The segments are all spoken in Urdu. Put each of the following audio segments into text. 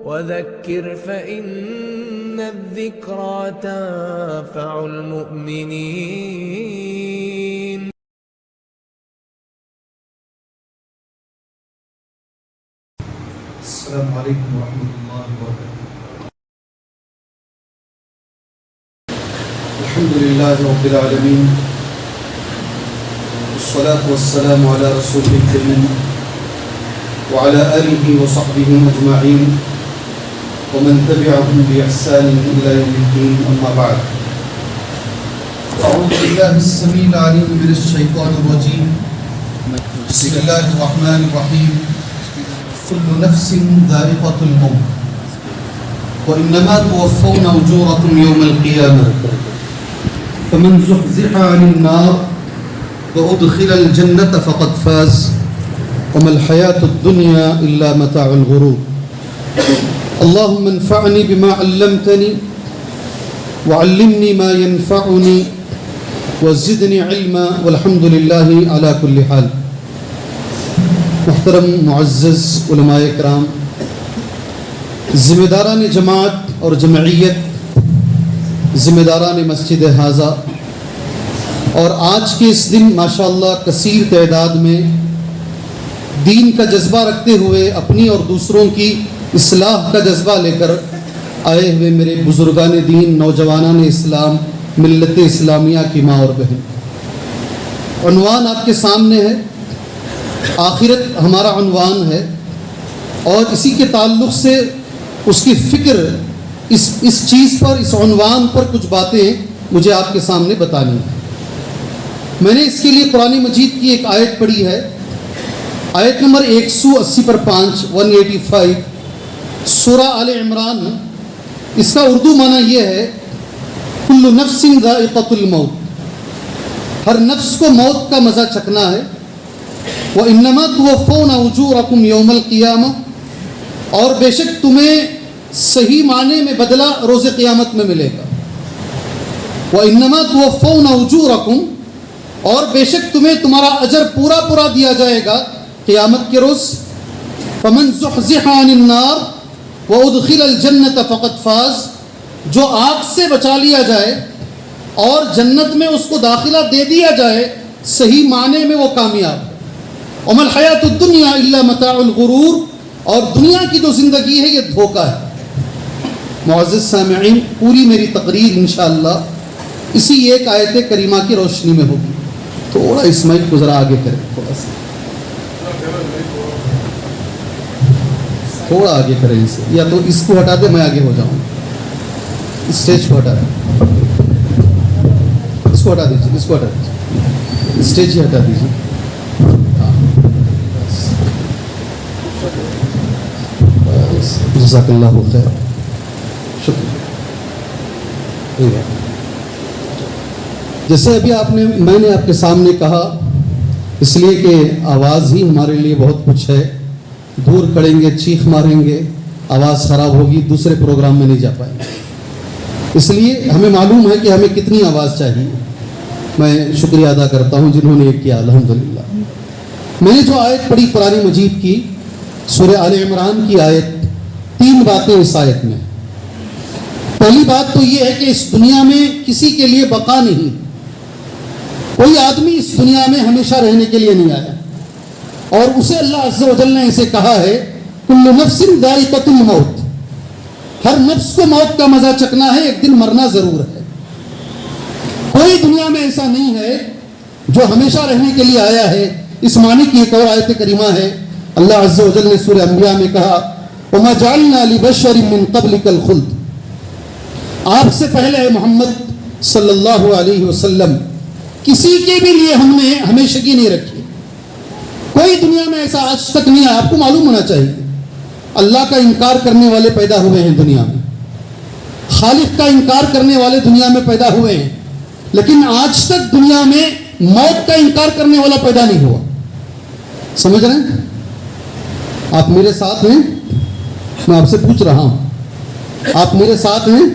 وذكر فإن الذكرى تنفع المؤمنين. السلام عليكم ورحمة الله وبركاته. الحمد لله رب العالمين، والصلاة والسلام على رسوله الكريم وعلى آله وصحبه أجمعين ومن تبعهم بإحسان إلى يوم الدين، أما بعد. أعوذ بالله السميع العليم من الشيطان الرجيم. بسم الله الرحمن الرحيم. كل نفس ذائقة الموت وإنما توفون أجوركم يوم القيامة فمن زحزح عن النار وأدخل الجنة فقد فاز وما الحياة الدنيا إلا متاع الغرور. اللهم انفعني بما علمتني وعلمني ما ينفعني وزدني علما والحمد لله على كل حال. محترم معزز علماء کرام، ذمہ داران جماعت اور جمعیت، ذمہ داران مسجد حاضہ، اور آج کے اس دن ماشاءاللہ کثیر تعداد میں دین کا جذبہ رکھتے ہوئے اپنی اور دوسروں کی اصلاح کا جذبہ لے کر آئے ہوئے میرے بزرگان دین، نوجوانان اسلام، ملت اسلامیہ کی ماں اور بہن، عنوان آپ کے سامنے ہے، آخرت ہمارا عنوان ہے، اور اسی کے تعلق سے اس کی فکر اس چیز پر، اس عنوان پر کچھ باتیں مجھے آپ کے سامنے بتانی ہیں۔ میں نے اس کے لیے قرآن مجید کی ایک آیت پڑھی ہے، آیت نمبر 180 پر 5 185 سورہ آل عمران۔ اس کا اردو معنی یہ ہے کل نفس ذائقۃ الموت، ہر نفس کو موت کا مزہ چکھنا ہے، وَإِنَّمَا تُوَفَّوْنَ أُجُورَكُمْ يَوْمَ الْقِيَامَةِ، اور بے شک تمہیں صحیح معنی میں بدلہ روز قیامت میں ملے گا۔ وَإِنَّمَا تُوَفَّوْنَ أُجُورَكُمْ، اور بے شک تمہیں تمہارا اجر پورا پورا دیا جائے گا قیامت کے روز۔ فَمَنْ زُحْزِحَ عَنِ النَّارِ وَأُدْخِلَ الْجَنَّةَ فَقَدْ فَازَ، جو آگ سے بچا لیا جائے اور جنت میں اس کو داخلہ دے دیا جائے، صحیح معنی میں وہ کامیاب ہے۔ وَمَا الْحَيَاةُ الدُّنْيَا إِلَّا مَتَاعُ الْغُرُورِ، اور دنیا کی جو زندگی ہے یہ دھوکہ ہے۔ معزز سامعین، پوری میری تقریر انشاءاللہ اسی ایک آیت کریمہ کی روشنی میں ہوگی۔ تھوڑا اس مائک کو ذرا آگے کریں، تھوڑا آگے کریں اسے، یا تو اس کو ہٹا دے میں آگے ہو جاؤں، اسٹیج کو ہٹا دیں، اس کو ہٹا دیجیے، اس کو ہٹا دیجیے، اسٹیج ہی ہٹا دیجیے۔ جزاک اللہ خیر، شکریہ۔ جیسے ابھی میں نے آپ کے سامنے کہا، اس لیے کہ آواز ہی ہمارے لیے بہت کچھ ہے، دور کھڑیں گے، چیخ ماریں گے، آواز خراب ہوگی، دوسرے پروگرام میں نہیں جا پائیں گے، اس لیے ہمیں معلوم ہے کہ ہمیں کتنی آواز چاہیے۔ میں شکریہ ادا کرتا ہوں جنہوں نے یہ کیا، الحمدللہ۔ میں نے جو آیت پڑھی قرآن مجید کی، سورہ آل عمران کی آیت، 3 باتیں اس آیت میں۔ پہلی بات تو یہ ہے کہ اس دنیا میں کسی کے لیے بقا نہیں، کوئی آدمی اس دنیا میں ہمیشہ رہنے کے لیے نہیں آیا، اور اسے اللہ عز و جل نے اسے کہا ہے کل نفس ذائقۃ الموت، ہر نفس کو موت کا مزہ چکھنا ہے، ایک دن مرنا ضرور ہے۔ کوئی دنیا میں ایسا نہیں ہے جو ہمیشہ رہنے کے لیے آیا ہے۔ اس معنی کی ایک اور آیت کریمہ ہے، اللہ عز و جل نے سورہ انبیاء میں کہا وَمَا جَعَلْنَا لِبَشَرٍ مِّن قَبْلِكَ الْخُلْدَ، آپ سے پہلے محمد صلی اللہ علیہ وسلم کسی کے بھی لیے ہم نے ہمیشگی نہیں رکھی۔ کوئی دنیا میں ایسا آج تک نہیں ہے۔ آپ کو معلوم ہونا چاہیے اللہ کا انکار کرنے والے پیدا ہوئے ہیں دنیا میں، خالق کا انکار کرنے والے دنیا میں پیدا ہوئے ہیں، لیکن آج تک دنیا میں موت کا انکار کرنے والا پیدا نہیں ہوا۔ سمجھ رہے ہیں؟ آپ میرے ساتھ ہیں؟ میں آپ سے پوچھ رہا ہوں، آپ میرے ساتھ ہیں؟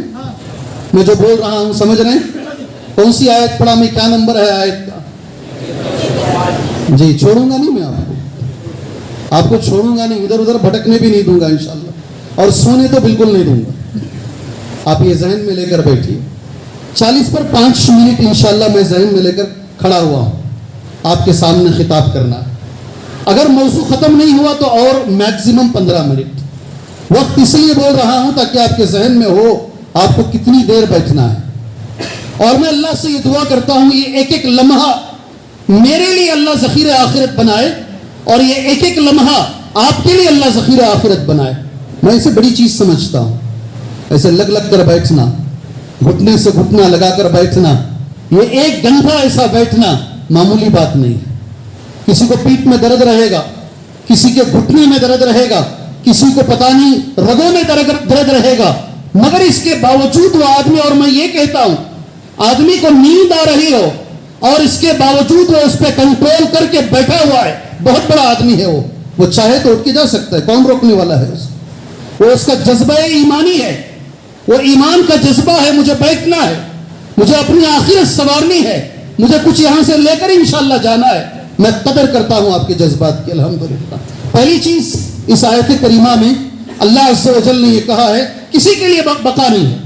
میں جو بول رہا ہوں سمجھ رہے ہیں؟ کون سی آیت پڑھا میں؟ کیا نمبر ہے آیت کا؟ جی چھوڑوں گا نہیں، میں آپ کو چھوڑوں گا نہیں، ادھر ادھر بھٹکنے بھی نہیں دوں گا انشاءاللہ۔ اور سونے تو بالکل نہیں دوں گا. آپ یہ ذہن میں لے کر بیٹھیے. 40 پر 5 منٹ انشاءاللہ میں ذہن میں لے کر کھڑا ہوا ہوں آپ کے سامنے خطاب کرنا. اگر موضوع ختم نہیں ہوا تو اور میکسیمم 15 منٹ. وقت اس لیے بول رہا ہوں تاکہ آپ کے ذہن میں ہو آپ کو کتنی دیر بیٹھنا ہے. اور میں اللہ سے یہ دعا کرتا ہوں یہ ایک ایک لمحہ میرے لیے اللہ ذخیرہ آخرت بنائے اور یہ ایک ایک لمحہ آپ کے لیے اللہ ذخیرہ آخرت بنائے. میں اسے بڑی چیز سمجھتا ہوں. ایسے لگ لگ کر بیٹھنا, گھٹنے سے گھٹنا لگا کر بیٹھنا, یہ 1 گھنٹہ ایسا بیٹھنا معمولی بات نہیں ہے. کسی کو پیٹھ میں درد رہے گا, کسی کے گھٹنے میں درد رہے گا, کسی کو پتہ نہیں رگوں میں درد رہے گا, مگر اس کے باوجود وہ آدمی, اور میں یہ کہتا ہوں آدمی کو نیند آ رہی ہو اور اس کے باوجود وہ اس پہ کنٹرول کر کے بیٹھا ہوا ہے, بہت بڑا آدمی ہے وہ چاہے تو اٹھ کے جا سکتا ہے, کون روکنے والا ہے اس کو. وہ اس کا جذبہ ایمانی ہے, وہ ایمان کا جذبہ ہے, مجھے بیٹھنا ہے, مجھے اپنی آخرت سنوارنی ہے, مجھے کچھ یہاں سے لے کر انشاءاللہ جانا ہے. میں قدر کرتا ہوں آپ کے جذبات کی الحمدللہ. پہلی چیز اس آیت کریمہ میں اللہ عز و جل نے یہ کہا ہے کسی کے لیے بقا نہیں ہے,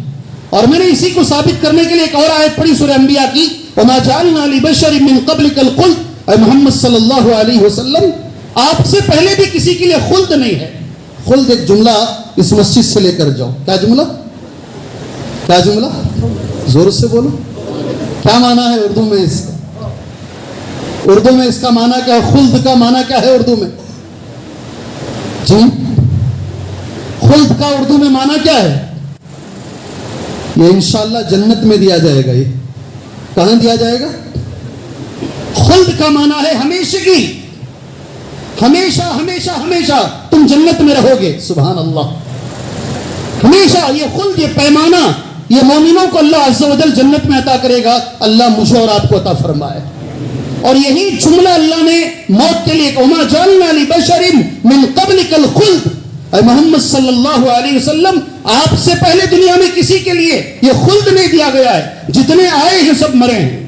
اور میں نے اسی کو ثابت کرنے کے لیے ایک اور آیت پڑھی سورہ انبیاء کی, وَمَا جَعَلْنَا لِبَشَرٍ مِّن قَبْلِكَ الْخُلْدَ. اے محمد صلی اللہ علیہ وسلم آپ سے پہلے بھی کسی کے لیے خلد نہیں ہے. خلد ایک جملہ اس مسجد سے لے کر جاؤ. کیا جملہ, کیا جملہ, زور سے بولو, کیا معنی ہے اردو میں اس کا؟ اردو میں اس کا معنی کیا ہے؟ خلد کا معنی کیا ہے اردو میں؟ جی, خلد کا اردو میں معنی کیا ہے؟ یہ انشاءاللہ جنت میں دیا جائے گا. یہ کہاں دیا جائے گا؟ خلد کا معنی ہے ہمیشگی, ہمیشہ ہمیشہ ہمیشہ تم جنت میں رہو گے. سبحان اللہ. ہمیشہ یہ خلد, یہ پیمانہ, یہ مومنوں کو اللہ عز و جل جنت میں عطا کرے گا. اللہ مجھے اور آپ کو عطا فرمائے. اور یہی جملہ اللہ نے موت کے لیے, وَمَا جَعَلْنَا لِبَشَرٍ مِّن قَبْلِكَ الْخُلْدَ. اے محمد صلی اللہ علیہ وسلم آپ سے پہلے دنیا میں کسی کے لیے یہ خلد نہیں دیا گیا ہے. جتنے آئے ہیں سب مرے ہیں.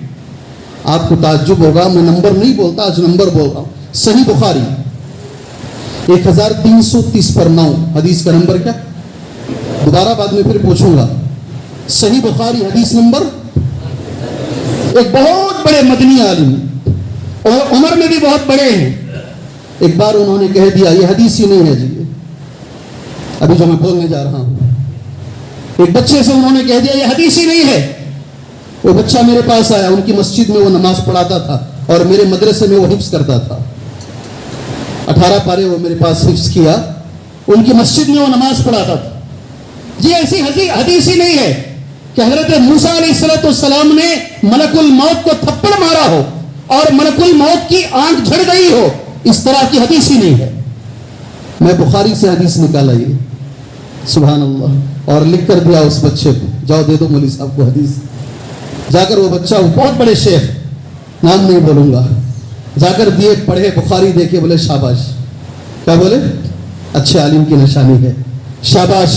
آپ کو تعجب ہوگا, میں نمبر نہیں بولتا, آج نمبر بول رہا ہوں. صحیح بخاری 1330 پر 9, حدیث کا نمبر کیا, دوبارہ بعد میں پھر پوچھوں گا. صحیح بخاری حدیث نمبر. ایک بہت بڑے مدنی عالم اور عمر میں بھی بہت بڑے ہیں, ایک بار انہوں نے کہہ دیا یہ حدیث ہی نہیں ہے جی, ابھی جو میں بولنے جا رہا ہوں. ایک بچے سے انہوں نے کہہ دیا یہ حدیث ہی نہیں ہے. وہ بچہ میرے پاس آیا, ان کی مسجد میں وہ نماز پڑھاتا تھا اور میرے مدرسے میں وہ حفظ کرتا تھا. 18 پارے وہ میرے پاس حفظ کیا, ان کی مسجد میں وہ نماز پڑھاتا تھا. جی ایسی حدیث ہی نہیں ہے کہ حضرت موسیٰ علیہ السلام نے ملک الموت کو تھپڑ مارا ہو اور ملک الموت کی آنکھ جھڑ گئی ہو, اس طرح کی حدیث ہی نہیں ہے. میں بخاری سے حدیث نکالا یہ, سبحان اللہ, اور لکھ کر دیا اس بچے کو, جاؤ دے دو مولوی صاحب کو حدیث. جا کر وہ بچہ, وہ بہت بڑے شیخ, نام نہیں بولوں گا, جا کر دیے, پڑھے بخاری, دیکھے, بولے شاباش. کیا بولے؟ اچھے عالم کی نشانی ہے, شاباش.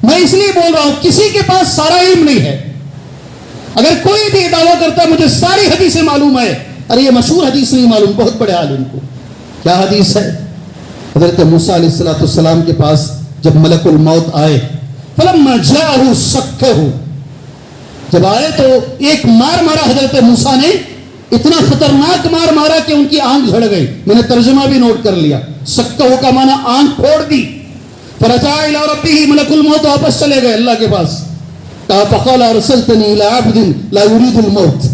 میں اس لیے بول رہا ہوں کسی کے پاس سارا علم نہیں ہے. اگر کوئی بھی دعویٰ کرتا ہے مجھے ساری حدیثیں معلوم ہے, ارے یہ مشہور حدیث نہیں معلوم بہت بڑے عالم کو. کیا حدیث ہے؟ حضرت موسیٰ علیہ السلام کے پاس جب ملک الموت آئے, فلما جاءه سکھہ, جب آئے تو ایک مار مارا حضرت موسیٰ نے, اتنا خطرناک مار مارا کہ ان کی آنکھ جھڑ گئی. میں نے ترجمہ بھی نوٹ کر لیا. سکھہ کا معنی آنکھ پھوڑ دی. فرجع الى ربه, ملک الموت واپس چلے گئے اللہ کے پاس. کہا فقال ارسلتنی الى عبد لا يريد الموت,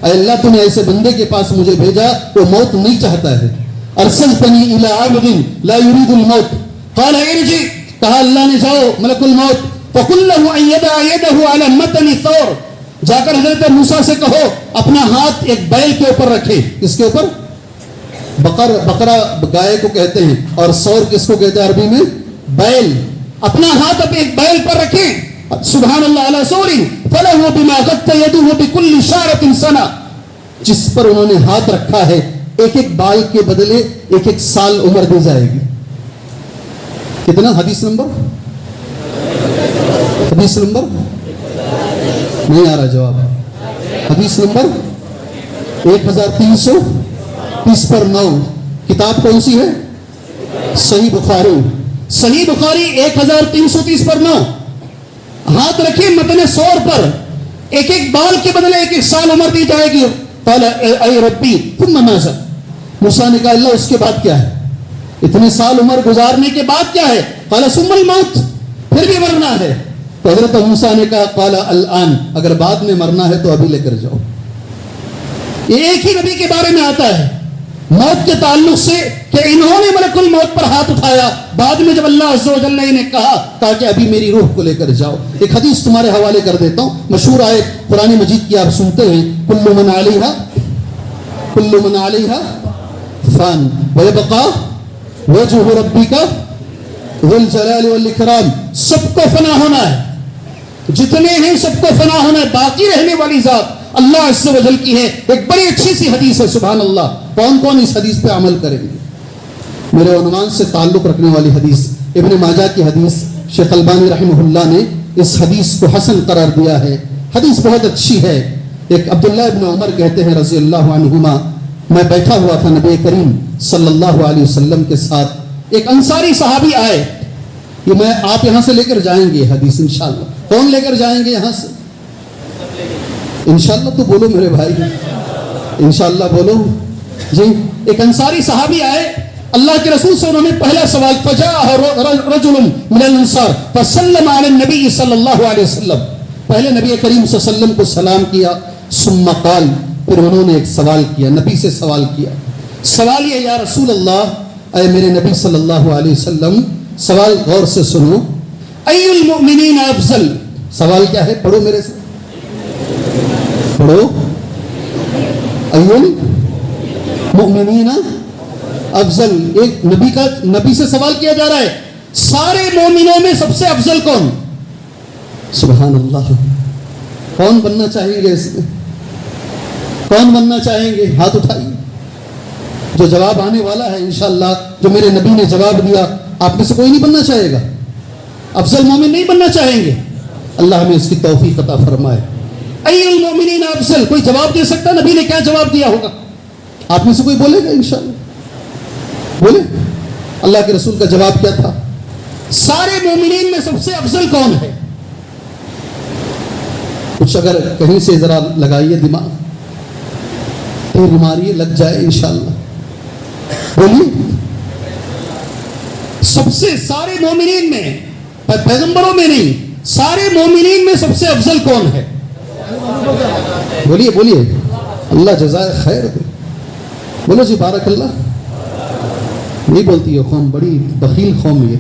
اے اللہ تو نے ایسے بندے کے پاس مجھے بھیجا وہ موت نہیں چاہتا ہے. ارسلتنی الى عبد لا يريد الموت. قال ارجع, کہا اللہ نے جاؤ ملک الموت, فقل له ان يدع يده على متن ثور, جا کر حضرت موسیٰ سے کہو اپنا ہاتھ ایک بیل کے اوپر رکھے. کس کے اوپر؟ بقرہ گائے کو کہتے ہیں, اور ثور کس کو کہتے ہیں عربی میں؟ بیل. اپنا ہاتھ اب ایک بیل پر رکھیں. سبحان اللہ علی ثور فلہ بما غط یدہ بکل شعرۃ سنہ, جس پر انہوں نے ہاتھ رکھا ہے ایک ایک بال کے بدلے ایک ایک سال عمر دی جائے گی. کتنا حدیث نمبر؟ حدیث نمبر نہیں آ رہا جواب. حدیث نمبر 1330 پر 9. کتاب کون سی ہے؟ صحیح بخاری. صحیح بخاری 1330 پر 9. ہاتھ رکھیے متن سور پر. ایک ایک بال کے بدلے ایک ایک سال عمر دی جائے گی. قال اے ربی ثم ماذا؟ موسیٰ نے کہا اللہ اس کے بعد کیا ہے؟ اتنے سال عمر گزارنے کے بعد کیا ہے؟ قال ثم الموت، پھر بھی مرنا ہے. تو حضرت موسیٰ نے کہا قال الان، اگر بعد میں مرنا ہے تو ابھی لے کر جاؤ. یہ ایک ہی نبی کے بارے میں آتا ہے موت کے تعلق سے کہ انہوں نے ملک الموت پر ہاتھ اٹھایا. بعد میں جب اللہ عز و جل نے کہا کہ ابھی میری روح کو لے کر جاؤ. ایک حدیث تمہارے حوالے کر دیتا ہوں، مشہور آیت قرآن مجید کی آپ سنتے ہیں، کل من علیہا فان ویبقى وجہ ربک ذو الجلال والاکرام. سب کو فنا ہونا ہے، جتنے ہیں سب کو فنا ہونا ہے. باقی رہنے والی ذات اللہ عز و جل کی ہے. ایک بڑی اچھی سی حدیث ہے، سبحان اللہ. کون کون اس حدیث پہ عمل کریں گے؟ میرے عنوان سے تعلق رکھنے والی حدیث، ابن ماجہ کی حدیث. شیخ البانی رحمہ اللہ نے اس حدیث کو حسن قرار دیا ہے. حدیث بہت اچھی ہے. ایک عبداللہ ابن عمر کہتے ہیں رضی اللہ عنہما، میں بیٹھا ہوا تھا نبی کریم صلی اللہ علیہ وسلم کے ساتھ. ایک انصاری صحابی آئے. یہ میں آپ یہاں سے لے کر جائیں گے حدیث انشاءاللہ. کون لے کر جائیں گے یہاں سے؟ انشاءاللہ تو بولو میرے بھائی، انشاءاللہ بولو جی. ایک انصاری صحابی آئے، اللہ کے رسول سے انہوں نے پہلا سوال، فجاء رجل من الانصار فسلم علی النبی صلی اللہ علیہ وسلم. پہلے نبی کریم صلی اللہ علیہ وسلم کو سلام کیا. ثم قال، پھر انہوں نے ایک سوال کیا، نبی سے سوال کیا. سوال یہ، یا رسول اللہ، اے میرے نبی صلی اللہ علیہ وسلم، سوال غور سے سنو. ای المؤمنین افضل. سوال کیا ہے؟ پڑھو میرے سے، پڑھو. ای المؤمنین افضل. ایک نبی سے سوال کیا جا رہا ہے، سارے مومنوں میں سب سے افضل کون؟ سبحان اللہ. کون بننا چاہیں گے اس میں؟ کون بننا چاہیں گے؟ ہاتھ اٹھائیے. جو جواب آنے والا ہے انشاءاللہ، جو میرے نبی نے جواب دیا، آپ میں سے کوئی نہیں بننا چاہے گا؟ افضل مومن نہیں بننا چاہیں گے؟ اللہ ہمیں اس کی توفیق عطا فرمائے. ای المؤمنین افضل. کوئی جواب دے سکتا؟ نبی نے کیا جواب دیا ہوگا؟ آپ میں سے کوئی بولے گا انشاءاللہ؟ بولے. اللہ کے رسول کا جواب کیا تھا؟ سارے مومنین میں سب سے افضل کون ہے؟ کچھ اگر کہیں سے ذرا لگائیے دماغ، تیر ماریے، لگ جائے انشاءاللہ. بولیے. سب سے سارے مومنین میں، پیغمبروں میں نہیں، سارے مومنین میں سب سے افضل کون ہے؟ بولیے بولیے. اللہ جزائے خیر دے. بولو جی بارک اللہ. نہیں بولتی ہے قوم، بڑی بخیل قوم یہ.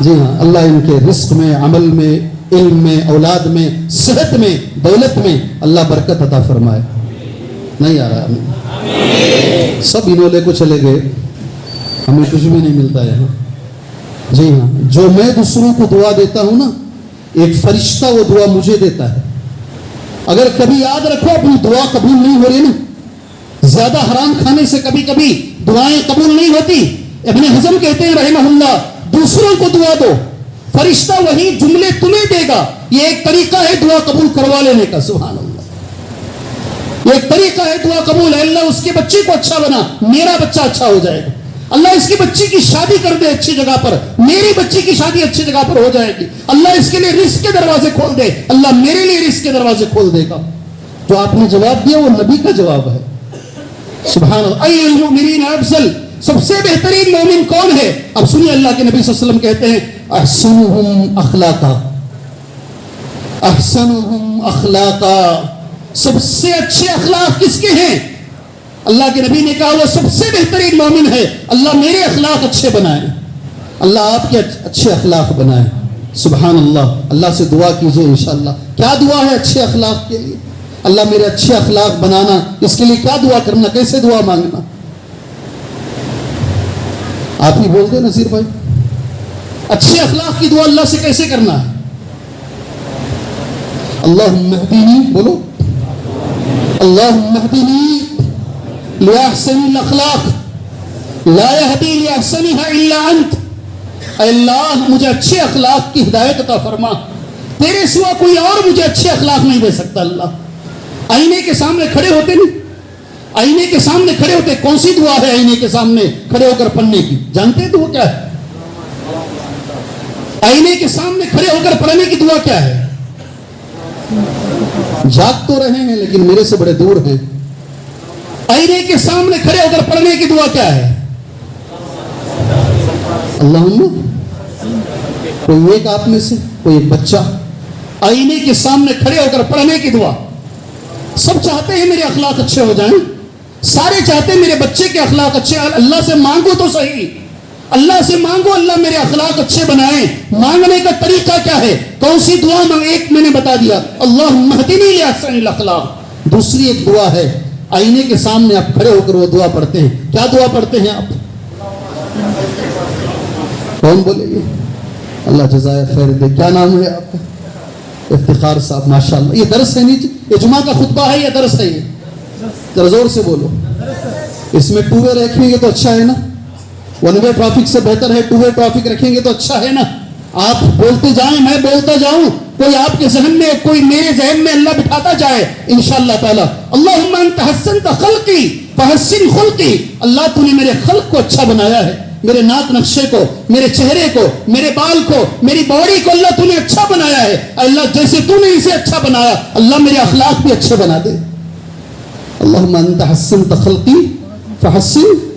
جی ہاں، اللہ ان کے رزق میں، عمل میں، علم میں، اولاد میں، صحت میں، دولت میں اللہ برکت عطا فرمائے. نہیں آ رہا ہمیں، سب انہوں لے کو چلے گئے، ہمیں کچھ بھی نہیں ملتا یہاں. جی ہاں، جو میں دوسروں کو دعا دیتا ہوں نا، ایک فرشتہ وہ دعا مجھے دیتا ہے. اگر کبھی یاد رکھو اپنی دعا قبول نہیں ہو رہی نا، زیادہ حرام کھانے سے کبھی کبھی دعائیں قبول نہیں ہوتی. ابن حزم کہتے ہیں رحمہ اللہ، دوسروں کو دعا دو، فرشتہ وہی جملے تمہیں دے گا. یہ ایک طریقہ ہے دعا قبول کروا لینے کا. سبحان اللہ. یہ ایک طریقہ ہے دعا قبول ہے. اللہ اس کے بچے کو اچھا بنا، میرا بچہ اچھا ہو جائے گا. اللہ اس کی بچی کی شادی کر دے اچھی جگہ پر، میری بچی کی شادی اچھی جگہ پر ہو جائے گی. اللہ اس کے لیے رزق کے دروازے کھول دے، اللہ میرے لیے رزق کے دروازے کھول دے گا. جو آپ نے جواب دیا وہ نبی کا جواب ہے. سبحان اللہ. ای المؤمنین افضل. سب سے بہترین مومن کون ہے؟ اب سنیے، اللہ کے نبی صلی اللہ علیہ وسلم کہتے ہیں احسنہم اخلاقا. احسنہم اخلاقا. سب سے اچھے اخلاق کس کے ہیں؟ اللہ کے نبی نے کہا وہ سب سے بہترین مومن ہے. اللہ میرے اخلاق اچھے بنائے، اللہ آپ کے اچھے اخلاق بنائے. سبحان اللہ. اللہ سے دعا کیجئے انشاءاللہ. کیا دعا ہے اچھے اخلاق کے لیے؟ اللہ میرے اچھے اخلاق بنانا، اس کے لیے کیا دعا کرنا، کیسے دعا مانگنا؟ آپ ہی بول دیں نذیر بھائی. اچھے اخلاق کی دعا اللہ سے کیسے کرنا ہے؟ اللہم اہدنی، بولو اللہم اہدنی لأحسن الاخلاق لا يهدي لأحسنها الا انت. اے اللہ مجھے اچھے اخلاق کی ہدایت عطا فرما، تیرے سوا کوئی اور مجھے اچھے اخلاق نہیں دے سکتا. اللہ آئینے کے سامنے کھڑے ہوتے نہیں، آئینے کے سامنے کھڑے ہوتے، کون سی دعا ہے آئینے کے سامنے کھڑے ہو کر پڑھنے کی؟ جانتے ہیں تو وہ کیا ہے؟ آئینے کے سامنے کھڑے ہو کر پڑھنے کی دعا کیا ہے؟ جاگ تو رہے ہیں لیکن میرے سے بڑے دور ہیں. آئینے کے سامنے کھڑے ہو کر پڑھنے کی دعا کیا ہے؟ اللہم. کوئی ایک آپ میں سے، کوئی ایک بچہ آئینے کے سامنے کھڑے ہو کر پڑھنے کی دعا. سب چاہتے ہیں میرے اخلاق اچھے ہو جائیں، سارے چاہتے ہیں میرے بچے کے اخلاق اچھے. اللہ سے مانگو تو صحیح، اللہ سے مانگو اللہ میرے اخلاق اچھے بنائیں. مانگنے کا طریقہ کیا ہے؟ کون سی دعا ایک میں نے بتا دیا، اللہم اہدنی لاحسن الاخلاق. دوسری ایک دعا ہے، آئینے کے سامنے آپ کھڑے ہو کر وہ دعا پڑھتے ہیں. کیا دعا پڑھتے ہیں آپ؟ کون بولے گے؟ اللہ جزائے خیر دے. کیا نام ہے آپ کا؟ افتخار صاحب. ماشاءاللہ. یہ درس ہے نہیں، یہ جمعہ کا خطبہ ہے یا درس ہے؟ یہ ذرا زور سے بولو. اس میں 2 وے رکھیں گے تو اچھا ہے نا، 1 وے ٹریفک سے بہتر ہے 2 وے ٹریفک رکھیں گے تو اچھا ہے نا. آپ بولتے جائیں، میں بولتا جاؤں، کوئی آپ کے ذہن میں، کوئی میرے ذہن میں اللہ بٹھاتا جائے انشاءاللہ تعالی. اللہم انت حسنت خلقی فحسن خلقی. اللہ تو نے میرے خلق کو اچھا بنایا ہے، میرے ناک نقشے کو، میرے چہرے کو، میرے بال کو، میری باڈی کو اللہ تو نے اچھا بنایا ہے. اللہ جیسے تو نے اسے اچھا بنایا، اللہ میرے اخلاق بھی اچھے بنا دے. اللہم انت حسنت خلقی فحسن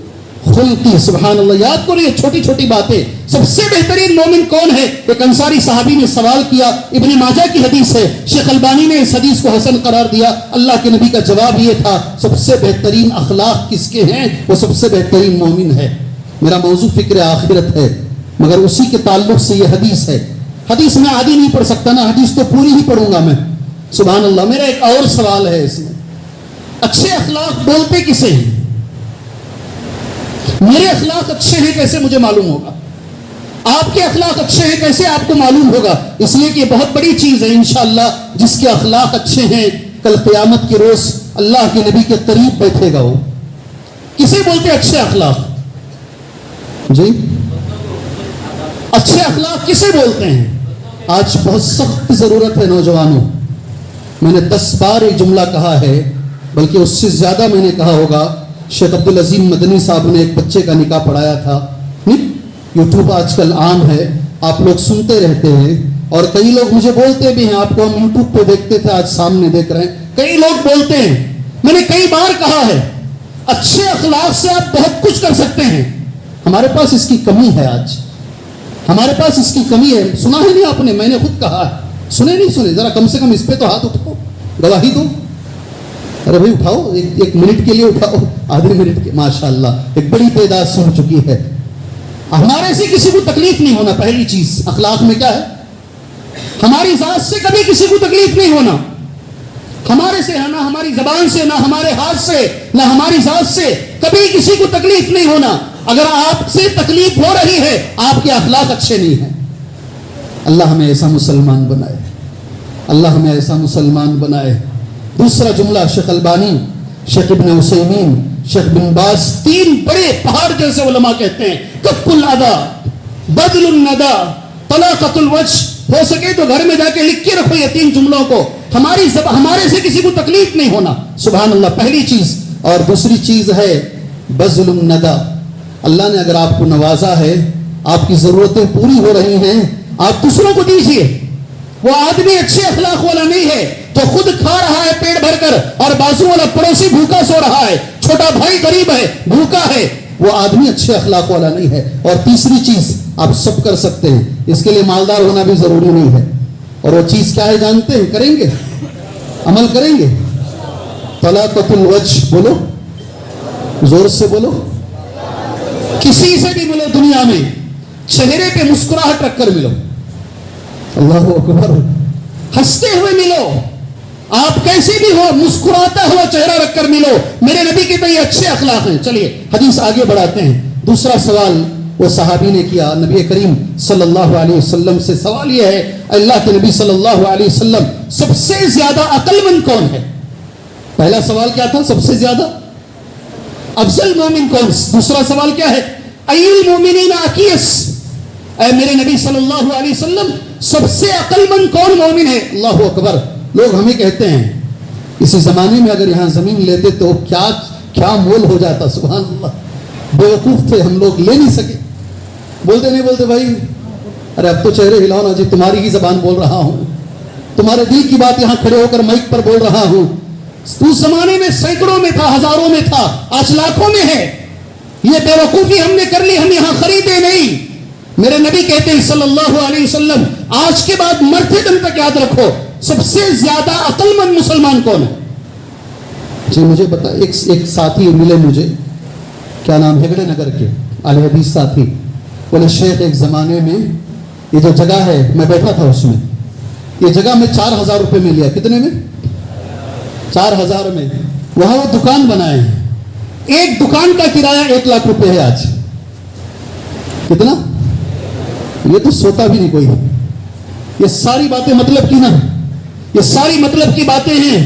خلقی. سبحان اللہ. یاد کرو یہ چھوٹی چھوٹی باتیں. سب سے بہترین مومن کون ہے؟ ایک انصاری صحابی نے سوال کیا، ابن ماجہ کی حدیث ہے. شیخ البانی نے اس حدیث کو حسن قرار دیا. اللہ کے نبی کا جواب یہ تھا، سب سے بہترین اخلاق کس کے ہیں؟ وہ سب سے بہترین مومن ہے. میرا موضوع فکر آخرت ہے مگر اسی کے تعلق سے یہ حدیث ہے. حدیث میں آدھی نہیں پڑھ سکتا نا، حدیث تو پوری ہی پڑھوں گا میں. سبحان اللہ. میرا ایک اور سوال ہے اس میں، اچھے اخلاق بولتے کسے ہیں؟ میرے اخلاق اچھے ہیں کیسے مجھے معلوم ہوگا؟ آپ کے اخلاق اچھے ہیں کیسے آپ کو معلوم ہوگا؟ اس لیے کہ یہ بہت بڑی چیز ہے. انشاءاللہ جس کے اخلاق اچھے ہیں کل قیامت کے روز اللہ کے نبی کے قریب بیٹھے گا. وہ کسے بولتے اچھے اخلاق؟ جی اچھے اخلاق کسے بولتے ہیں؟ آج بہت سخت ضرورت ہے نوجوانوں. میں نے 10 بار ایک جملہ کہا ہے، بلکہ اس سے زیادہ میں نے کہا ہوگا. شیخ عبدالعظیم مدنی صاحب نے ایک بچے کا نکاح پڑھایا تھا. یوٹیوب آج کل عام ہے، آپ لوگ سنتے رہتے ہیں اور کئی لوگ مجھے بولتے بھی ہیں، آپ کو ہم یوٹیوب پہ دیکھتے تھے آج سامنے دیکھ رہے ہیں. کئی لوگ بولتے ہیں، میں نے کئی بار کہا ہے اچھے اخلاق سے آپ بہت کچھ کر سکتے ہیں. ہمارے پاس اس کی کمی ہے. آج ہمارے پاس اس کی کمی ہے. سنا ہے نہیں آپ نے؟ میں نے خود کہا ہے. سنے نہیں سنے؟ ذرا کم سے کم اس پہ تو ہاتھ اٹھاؤ، گواہی دو. ارے بھائی اٹھاؤ، ایک منٹ کے لیے اٹھاؤ، آدھے منٹ کے. ماشاءاللہ ایک بڑی تعداد سن چکی ہے. ہمارے سے کسی کو تکلیف نہیں ہونا. پہلی چیز اخلاق میں کیا ہے؟ ہماری ذات سے کبھی کسی کو تکلیف نہیں ہونا. ہمارے سے نہ ہماری زبان سے، نہ ہمارے ہاتھ سے، نہ ہماری ذات سے کبھی کسی کو تکلیف نہیں ہونا. اگر آپ سے تکلیف ہو رہی ہے آپ کے اخلاق اچھے نہیں ہیں. اللہ ہمیں ایسا مسلمان بنائے، اللہ ہمیں ایسا مسلمان بنائے. دوسرا جملہ شیخ البانی، شیخ ابن عثیمین، شیخ بن باز، 3 بڑے پہاڑ جیسے علماء کہتے ہیں، کف الاذى، بذل الندى، طلاقۃ الوجه. ہو سکے تو گھر میں جا کے لکھ کے رکھو یہ 3 جملوں کو. ہمارے سے کسی کو تکلیف نہیں ہونا. سبحان اللہ. پہلی چیز. اور دوسری چیز ہے بذل الندى. اللہ نے اگر آپ کو نوازا ہے، آپ کی ضرورتیں پوری ہو رہی ہیں، آپ دوسروں کو دیجیے. وہ آدمی اچھے اخلاق والا نہیں ہے تو خود کھا رہا ہے پیٹ بھر کر اور بازو والا پڑوسی بھوکا سو رہا ہے، چھوٹا بھائی غریب ہے، بھوکا ہے. وہ آدمی اچھے اخلاق والا نہیں ہے. اور تیسری چیز، آپ سب کر سکتے ہیں، اس کے لیے مالدار ہونا بھی ضروری نہیں ہے. اور وہ چیز کیا ہے جانتے ہیں؟ کریں گے، عمل کریں گے. طلاقۃ الوجه. بولو زور سے بولو. کسی سے بھی ملو دنیا میں، چہرے پہ مسکراہٹ رکھ کر ملو. اللہ اکبر. ہنستے ہوئے ملو. آپ کیسے بھی ہو، مسکراتا ہوا چہرہ رکھ کر ملو. میرے نبی کے تو یہ اچھے اخلاق ہیں. چلیے حدیث آگے بڑھاتے ہیں. دوسرا سوال وہ صحابی نے کیا نبی کریم صلی اللہ علیہ وسلم سے. سوال یہ ہے، اللہ کے نبی صلی اللہ علیہ وسلم سب سے زیادہ عقل مند کون ہے؟ پہلا سوال کیا تھا؟ سب سے زیادہ افضل مومن کون؟ دوسرا سوال کیا ہے؟ ای المومنین اکیس. اے میرے نبی صلی اللہ علیہ وسلم سب سے عقل مند کون مومن ہے؟ اللہ اکبر. لوگ ہمیں کہتے ہیں اسی زمانے میں اگر یہاں زمین لیتے تو کیا مول ہو جاتا. سبحان اللہ. بیوقوف تھے ہم لوگ، لے نہیں سکے. بولتے نہیں بولتے بھائی؟ ارے اب تو چہرے ہلاؤ نا جی, تمہاری ہی زبان بول رہا ہوں, تمہارے دل کی بات یہاں کھڑے ہو کر مائک پر بول رہا ہوں. اس زمانے میں سینکڑوں میں تھا, ہزاروں میں تھا, آج لاکھوں میں ہے. یہ بے وقوفی ہم نے کر لی, ہم یہاں خریدے نہیں. میرے نبی کہتے ہیں صلی اللہ علیہ وسلم, آج کے بعد مرتے دم تک یاد رکھو سب سے زیادہ عقل مند مسلمان کون ہے. جی مجھے بتا, ایک ساتھی ملے مجھے, کیا نام, ہگڑے نگر کے اہل حدیث ساتھی, بولے شیخ ایک زمانے میں یہ جو جگہ ہے, میں بیٹھا تھا اس میں, یہ جگہ میں 4,000 روپے میں لیا. کتنے میں؟ 4,000 میں. وہاں وہ دکان بنائے ہیں, ایک دکان کا کرایہ 1 لاکھ روپے ہے آج. کتنا؟ یہ تو سوتا بھی نہیں کوئی. یہ ساری باتیں مطلب کی نا, یہ ساری مطلب کی باتیں ہیں.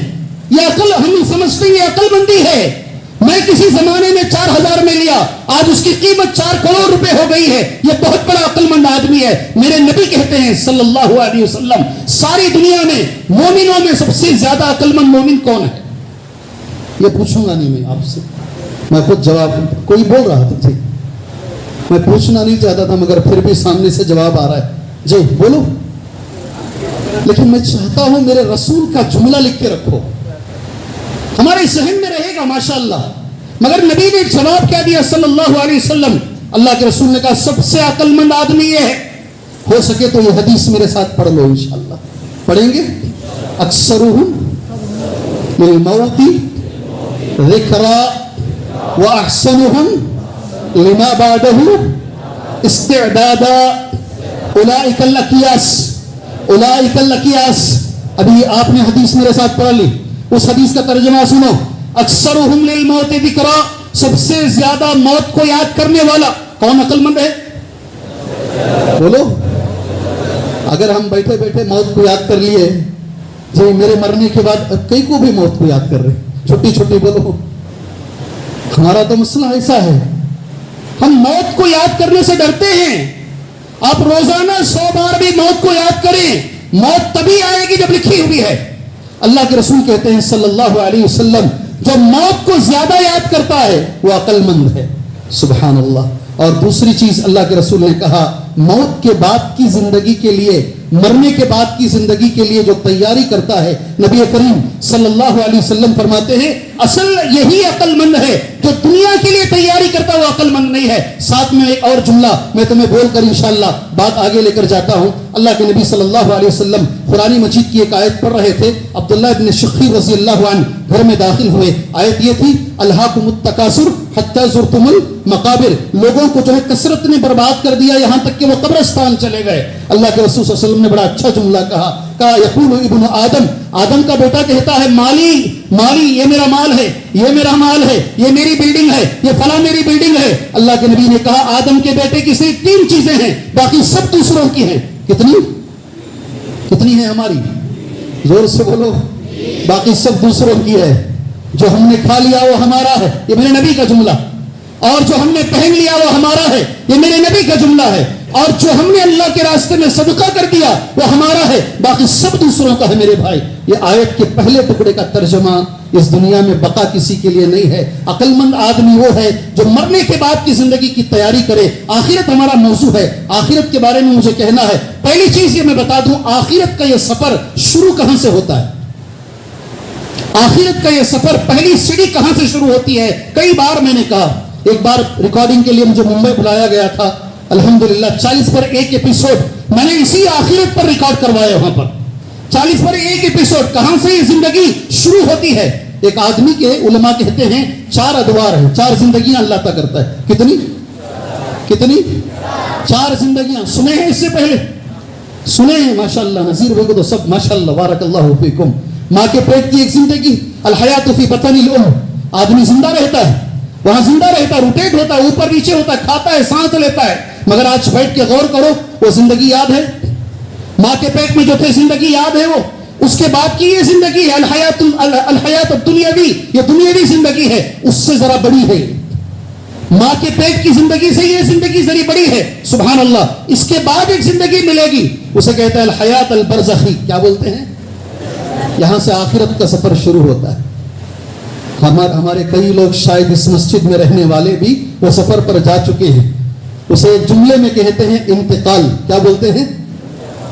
یہ عقل ہم سمجھتے ہیں, یہ عقل مندی ہے. میں کسی زمانے میں 4,000 میں لیا, آج اس کی قیمت 4 کروڑ روپے ہو گئی ہے. یہ بہت بڑا عقل مند آدمی ہے. میرے نبی کہتے ہیں صلی اللہ علیہ وسلم, ساری دنیا میں مومنوں میں سب سے زیادہ عقل مند مومن کون ہے؟ یہ پوچھوں گا نہیں میں آپ سے, میں خود جواب, کوئی بول رہا تھا, میں پوچھنا نہیں چاہتا تھا مگر پھر بھی سامنے سے جواب آ رہا ہے. جی بولو. لیکن میں چاہتا ہوں میرے رسول کا جملہ لکھ کے رکھو, ہمارے ذہن میں رہے گا ماشاءاللہ. مگر نبی نے جواب کیا دیا صلی اللہ علیہ وسلم؟ اللہ کے رسول نے کہا سب سے عقل مند آدمی یہ ہے. ہو سکے تو یہ حدیث میرے ساتھ پڑھ لو انشاءاللہ. پڑھیں گے؟ اکثرهم للموت ذکرا واحسنهم لما بعده استعدادا اولئک الاکیاس. اولئک الاکیاس. ابھی آپ نے حدیث میرے ساتھ پڑھ لی, اس حدیث کا ترجمہ سنو. اکثرهم للموت ذکرا, سب سے زیادہ موت کو یاد کرنے والا کون عقل مند ہے؟ بولو. اگر ہم بیٹھے بیٹھے موت کو یاد کر لیے, جی میرے مرنے کے بعد کئی کو بھی موت کو یاد کر رہے, چھوٹی چھوٹی بولو. ہمارا تو مسئلہ ایسا ہے, ہم موت کو یاد کرنے سے ڈرتے ہیں. آپ روزانہ 100 بار بھی موت کو یاد کریں, موت تبھی آئے گی جب لکھی ہوئی ہے. اللہ کے رسول کہتے ہیں صلی اللہ علیہ وسلم, جو موت کو زیادہ یاد کرتا ہے وہ عقل مند ہے. سبحان اللہ. اور دوسری چیز اللہ کے رسول نے کہا, موت کے بعد کی زندگی کے لیے, مرنے کے بعد کی زندگی کے لیے جو تیاری کرتا ہے, نبی کریم صلی اللہ علیہ وسلم فرماتے ہیں اصل یہی عقل مند ہے. جو دنیا کے لیے تیاری کرتا ہے وہ عقل مند نہیں ہے. ساتھ میں ایک اور جملہ میں تمہیں بول کر انشاءاللہ بات آگے لے کر جاتا ہوں. اللہ کے نبی صلی اللہ علیہ وسلم قرآن مجید کی ایک آیت پڑھ رہے تھے. عبداللہ ابن شخیر رضی اللہ عنہ گھر میں داخل ہوئے. آیت یہ تھی, الہاکم التکاثر حتی زرتم المقابر. لوگوں کو جو ہے کثرت نے برباد کر دیا یہاں تک کہ وہ قبرستان چلے گئے. اللہ کے رسول صلی اللہ علیہ وسلم نے بڑا اچھا جملہ کہا, یقول ابن آدم, آدم کا بیٹا کہتا ہے مالی مالی, یہ میرا مال ہے, یہ میرا مال ہے, یہ میری بلڈنگ ہے, یہ فلاں میری بلڈنگ ہے. اللہ کے نبی نے کہا آدم کے بیٹے کی صرف 3 چیزیں ہیں, باقی سب دوسروں کی ہیں. کتنی کتنی ہیں ہماری؟ زور سے بولو. باقی سب دوسروں کی ہے. جو ہم نے کھا لیا وہ ہمارا ہے, یہ میرے نبی کا جملہ. اور جو ہم نے پہن لیا وہ ہمارا ہے, یہ میرے نبی کا جملہ ہے. اور جو ہم نے اللہ کے راستے میں صدقہ کر دیا وہ ہمارا ہے, باقی سب دوسروں کا ہے. میرے بھائی, یہ آیت کے پہلے ٹکڑے کا ترجمہ اس دنیا میں بقا کسی کے لیے نہیں ہے. عقل مند آدمی وہ ہے جو مرنے کے بعد کی زندگی کی تیاری کرے. آخرت ہمارا موضوع ہے, آخرت کے بارے میں مجھے کہنا ہے. پہلی چیز یہ میں بتا دوں, آخرت کا یہ سفر شروع کہاں سے ہوتا ہے؟ آخرت کا یہ سفر پہلی سیڑھی کہاں سے شروع ہوتی ہے؟ کئی بار میں نے کہا, ایک بار ریکارڈنگ کے لیے مجھے ممبئی بلایا گیا تھا. الحمدللہ 40 پر 1 ایپیسوڈ میں نے اسی آخرت پر ریکارڈ کروایا. وہاں پر 40 پر 1 ایپیسوڈ. کہاں سے یہ زندگی شروع ہوتی ہے؟ ایک آدمی کے علماء کہتے ہیں 4 ادوار ہیں, 4 زندگیاں اللہ عطا کرتا ہے. کتنی کتنی 4 زندگیاں. سنے ہیں اس سے پہلے؟ سنے ہیں ماشاءاللہ. نذیر بھائی کو تو سب ماشاءاللہ بارک اللہ فیکم. ماں کے پیٹ کی ایک زندگی, الحیات فی بطن الام. آدمی زندہ رہتا ہے, وہاں زندہ رہتا ہے, روٹیٹ ہوتا ہے, اوپر نیچے ہوتا ہے, کھاتا ہے, سانس لیتا ہے. مگر آج بیٹھ کے غور کرو, وہ زندگی یاد ہے؟ ماں کے پیٹ میں جو تھے زندگی یاد ہے؟ وہ اس کے بعد کی یہ زندگی ہے الحیات الدنیاوی, یہ دنیاوی زندگی ہے, اس سے ذرا بڑی ہے. ماں کے پیٹ کی زندگی سے یہ زندگی ذرا بڑی ہے. سبحان اللہ. اس کے بعد ایک زندگی ملے گی, اسے کہتا ہے الحیات البرزخی. کیا بولتے ہیں؟ یہاں سے آخرت کا سفر شروع ہوتا ہے. ہمارے کئی لوگ شاید اس مسجد میں رہنے والے بھی وہ سفر پر جا چکے ہیں. اسے ایک جملے میں کہتے ہیں انتقال. کیا بولتے ہیں؟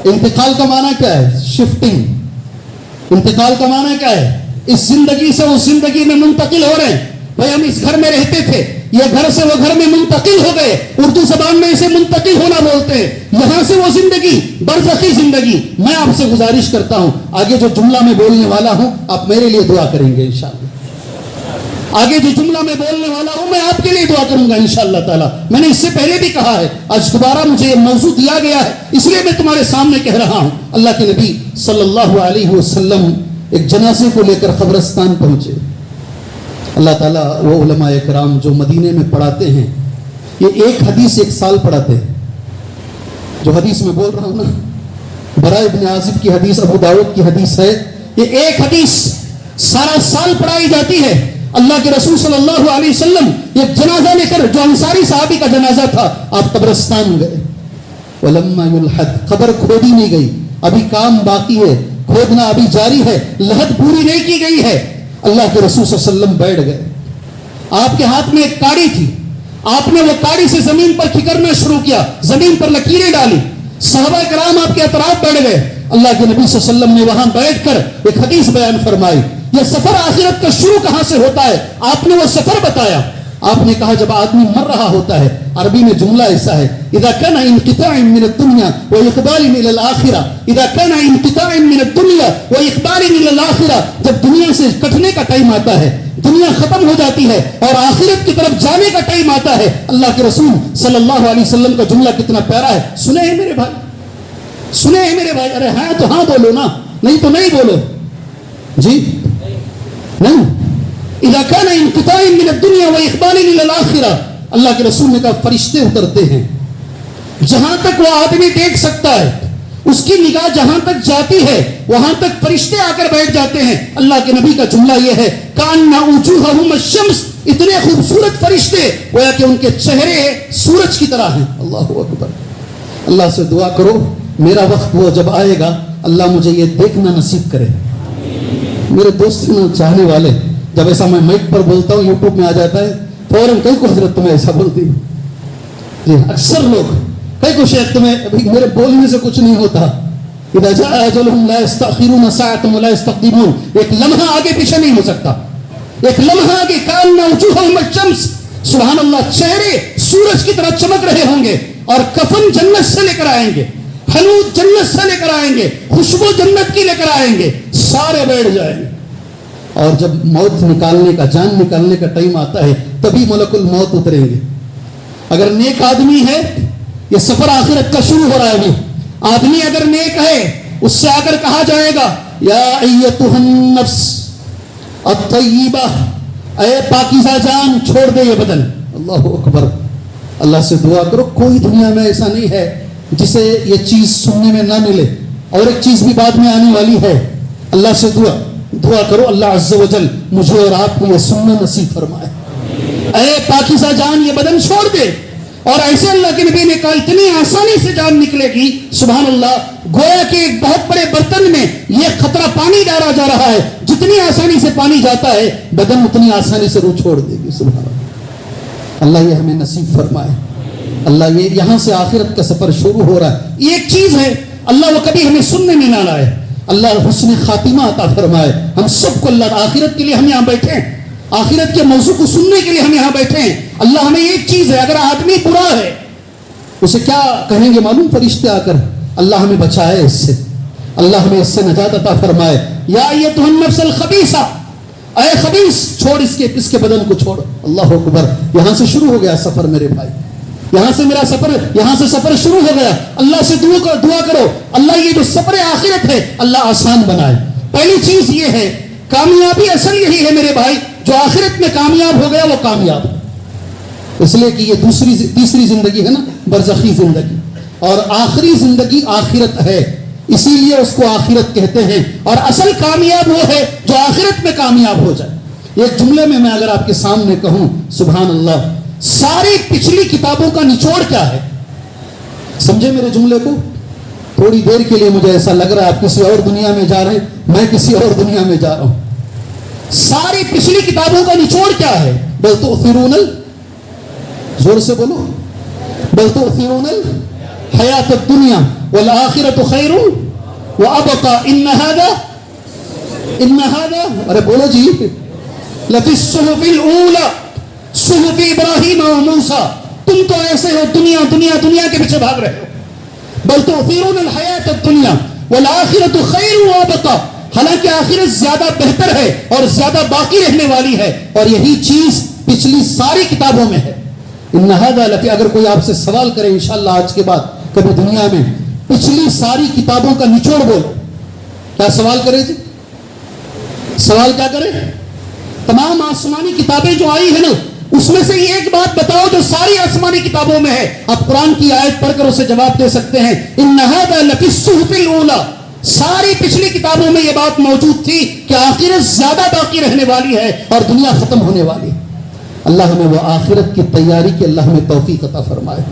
انتقال کا معنی کیا ہے؟ شفٹنگ. انتقال کا معنی کیا ہے؟ اس زندگی سے اس زندگی میں منتقل ہو رہے ہیں. بھائی ہم اس گھر میں رہتے تھے, یہ گھر سے وہ گھر میں منتقل ہو گئے. اردو زبان میں اسے منتقل ہونا بولتے ہیں. یہاں سے وہ زندگی, برزخی زندگی. میں آپ سے گزارش کرتا ہوں, آگے جو جملہ میں بولنے والا ہوں آپ میرے لیے دعا کریں گے انشاءاللہ. آگے جو جملہ میں بولنے والا ہوں میں آپ کے لیے دعا کروں گا انشاءاللہ تعالی. میں نے اس سے پہلے بھی کہا ہے, آج دوبارہ مجھے یہ موضوع دیا گیا ہے اس لیے میں تمہارے سامنے کہہ رہا ہوں. اللہ کے نبی صلی اللہ علیہ وسلم ایک جنازے کو لے کر قبرستان پہنچے. اللہ تعالیٰ وہ علماء کرام جو مدینے میں پڑھاتے ہیں, یہ ایک حدیث ایک سال پڑھاتے ہیں. جو حدیث میں بول رہا ہوں نا, براء ابن عازب کی حدیث, ابو داؤد کی حدیث ہے, یہ ایک حدیث سارا سال پڑھائی جاتی ہے. اللہ کے رسول صلی اللہ علیہ وسلم ایک جنازہ لے کر, جو انصاری صحابی کا جنازہ تھا, آپ قبرستان گئے. وَلَمَّا يُلْحَدْ, قبر کھودی نہیں گئی, ابھی کام باقی ہے, کھودنا ابھی جاری ہے, لحد پوری نہیں کی گئی ہے. اللہ کے رسول صلی اللہ علیہ وسلم بیٹھ گئے. آپ کے ہاتھ میں ایک کاڑی تھی, آپ نے وہ کاڑی سے زمین پر کھکرنا شروع کیا, زمین پر لکیریں ڈالی. صحابہ کرام آپ کے اطراف بیٹھ گئے. اللہ کے نبی صلی اللہ علیہ وسلم نے وہاں بیٹھ کر ایک حدیث بیان فرمائی. یہ سفر آخرت کا شروع کہاں سے ہوتا ہے, آپ نے وہ سفر بتایا. آپ نے کہا جب آدمی مر رہا ہوتا ہے, عربی میں جملہ ایسا ہے, اذا كان انقطاع من الدنيا واقبال الى الاخره, اذا كان انقطاع من الدنيا واقبال الى الاخره, جب دنیا سے کٹنے کا ٹائم آتا ہے, دنیا ختم ہو جاتی ہے اور آخرت کی طرف جانے کا ٹائم آتا ہے. اللہ کے رسول صلی اللہ علیہ وسلم کا جملہ کتنا پیارا ہے, سنے ہیں میرے بھائی, سنے ہیں میرے بھائی. ارے ہاں تو ہاں بولو نا, نہیں تو نہیں بولو جی. نہیں, اذا كان انقطاع من الدنيا واقبال الى الاخره, اللہ کے رسول نے کہا فرشتے اترتے ہیں. جہاں تک وہ آدمی دیکھ سکتا ہے, اس کی نگاہ جہاں تک جاتی ہے وہاں تک فرشتے آ کر بیٹھ جاتے ہیں. اللہ کے نبی کا جملہ یہ ہے, کاننا وجوہہم الشمس, اتنے خوبصورت فرشتے گویا کہ ان کے چہرے سورج کی طرح ہیں. اللہ اکبر. اللہ سے دعا کرو میرا وقت وہ جب آئے گا اللہ مجھے یہ دیکھنا نصیب کرے. میرے دوست چاہنے والے, جب ایسا میں مائک پر بولتا ہوں یوٹیوب میں آ جاتا ہے فوراً, کئی کو حضرت تمہیں ایسا بولتی ہوں جی, اکثر لوگ کئی کو شیخ تمہیں, میرے بولنے سے کچھ نہیں ہوتا. اذا جاء اجلهم لا يستأخرون ساعة ولا يستقدمون, ایک لمحہ آگے پیچھے نہیں ہو سکتا, ایک لمحہ آگے. کاننا وجوہہم الشمس, سبحان اللہ, چہرے سورج کی طرح چمک رہے ہوں گے, اور کفن جنت سے لے کر آئیں گے, حنوط جنت سے لے کر آئیں گے, خوشبو جنت کی لے کر آئیں گے, سارے بیٹھ جائیں گے. اور جب موت نکالنے کا, جان نکالنے کا ٹائم آتا ہے تبھی ملک الموت اتریں گے. اگر نیک آدمی ہے, یہ سفر آخرت کا شروع ہو رہا ہے. آدمی اگر نیک ہے, اس سے آ کر کہا جائے گا یا ایتھا النفس الطیبہ, اے پاکیزہ جان چھوڑ دے یہ بدن. اللہ اکبر. اللہ سے دعا کرو کوئی دنیا میں ایسا نہیں ہے جسے یہ چیز سننے میں نہ ملے. اور ایک چیز بھی بعد میں آنے والی ہے. اللہ سے دعا کرو اللہ عز و جل مجھے اور آپ کو یہ سننا نصیب فرمائے. اے پاکیزہ جان یہ بدن چھوڑ دے. اور ایسے اللہ کے نبی نے کہا اتنی آسانی سے جان نکلے گی, سبحان اللہ, گویا کہ ایک بہت بڑے برتن میں یہ خطرہ پانی ڈالا جا رہا ہے, جتنی آسانی سے پانی جاتا ہے بدن اتنی آسانی سے روح چھوڑ دے گی. سبحان اللہ. اللہ یہ ہمیں نصیب فرمائے. اللہ یہ یہاں سے آخرت کا سفر شروع ہو رہا ہے. یہ ایک چیز ہے, اللہ وہ کبھی ہمیں سننے میں نہ لائے. اللہ حسن خاتمہ عطا فرمائے ہم سب کو. اللہ آخرت کے لیے ہم یہاں بیٹھے ہیں, آخرت کے موضوع کو سننے کے لیے ہم یہاں بیٹھے ہیں. اللہ ہمیں ایک چیز ہے, اگر آدمی برا ہے اسے کیا کہیں گے معلوم فرشتے آ کر, اللہ ہمیں بچائے اس سے, اللہ ہمیں اس سے نجات عطا فرمائے. یا ایتھا النفس الخبیثہ, اے خبیث چھوڑ اس کے بدن کو چھوڑ. اللہ اکبر. یہاں سے شروع ہو گیا سفر میرے بھائی, یہاں سے میرا سفر, یہاں سے سفر شروع ہو گیا. اللہ سے دعا کرو اللہ یہ جو سفر آخرت ہے اللہ آسان بنائے. پہلی چیز یہ ہے, کامیابی اصل یہی ہے میرے بھائی, جو آخرت میں کامیاب ہو گیا وہ کامیاب. اس لیے کہ یہ تیسری زندگی ہے نا, برزخی زندگی, اور آخری زندگی آخرت ہے, اسی لیے اس کو آخرت کہتے ہیں. اور اصل کامیاب وہ ہے جو آخرت میں کامیاب ہو جائے. ایک جملے میں اگر آپ کے سامنے کہوں, سبحان اللہ, ساری پچھلی کتابوں کا نچوڑ کیا ہے, سمجھے میرے جملے کو. تھوڑی دیر کے لیے مجھے ایسا لگ رہا ہے آپ کسی اور دنیا میں جا رہے ہیں, میں کسی اور دنیا میں جا رہا ہوں. ساری پچھلی کتابوں کا نچوڑ کیا ہے, بل تؤثرون, زور سے بولو, بل تؤثرون الحیات الدنیا والآخرۃ خیر وابقى ان هذا ارے بولو جی لفی الصحف الاولى صحف ابراہیم و موسیٰ. تم تو ایسے ہو دنیا دنیا دنیا کے پیچھے بھاگ رہے ہو. بل تؤثرون الحیات الدنیا والآخرۃ خیر وابقى. حالانکہ آخرت زیادہ بہتر ہے اور زیادہ باقی رہنے والی ہے, اور یہی چیز پچھلی ساری کتابوں میں ہے. ان هذا لفی, اگر کوئی آپ سے سوال کرے انشاءاللہ آج کے بعد کبھی دنیا میں پچھلی ساری کتابوں کا نچوڑ بولو, کیا سوال کرے جی؟ سوال کیا کرے؟ تمام آسمانی کتابیں جو آئی ہیں نا اس میں سے ایک بات بتاؤ جو ساری آسمانی کتابوں میں ہے. آپ قرآن کی آیت پڑھ کر اسے جواب دے سکتے ہیں. ان هذا لفی الصحف الاولى. ساری پچھلی کتابوں میں یہ بات موجود تھی کہ آخرت زیادہ باقی رہنے والی ہے اور دنیا ختم ہونے والی ہے. اللہ ہمیں وہ آخرت کی تیاری کی اللہ ہمیں توفیق عطا فرمائے.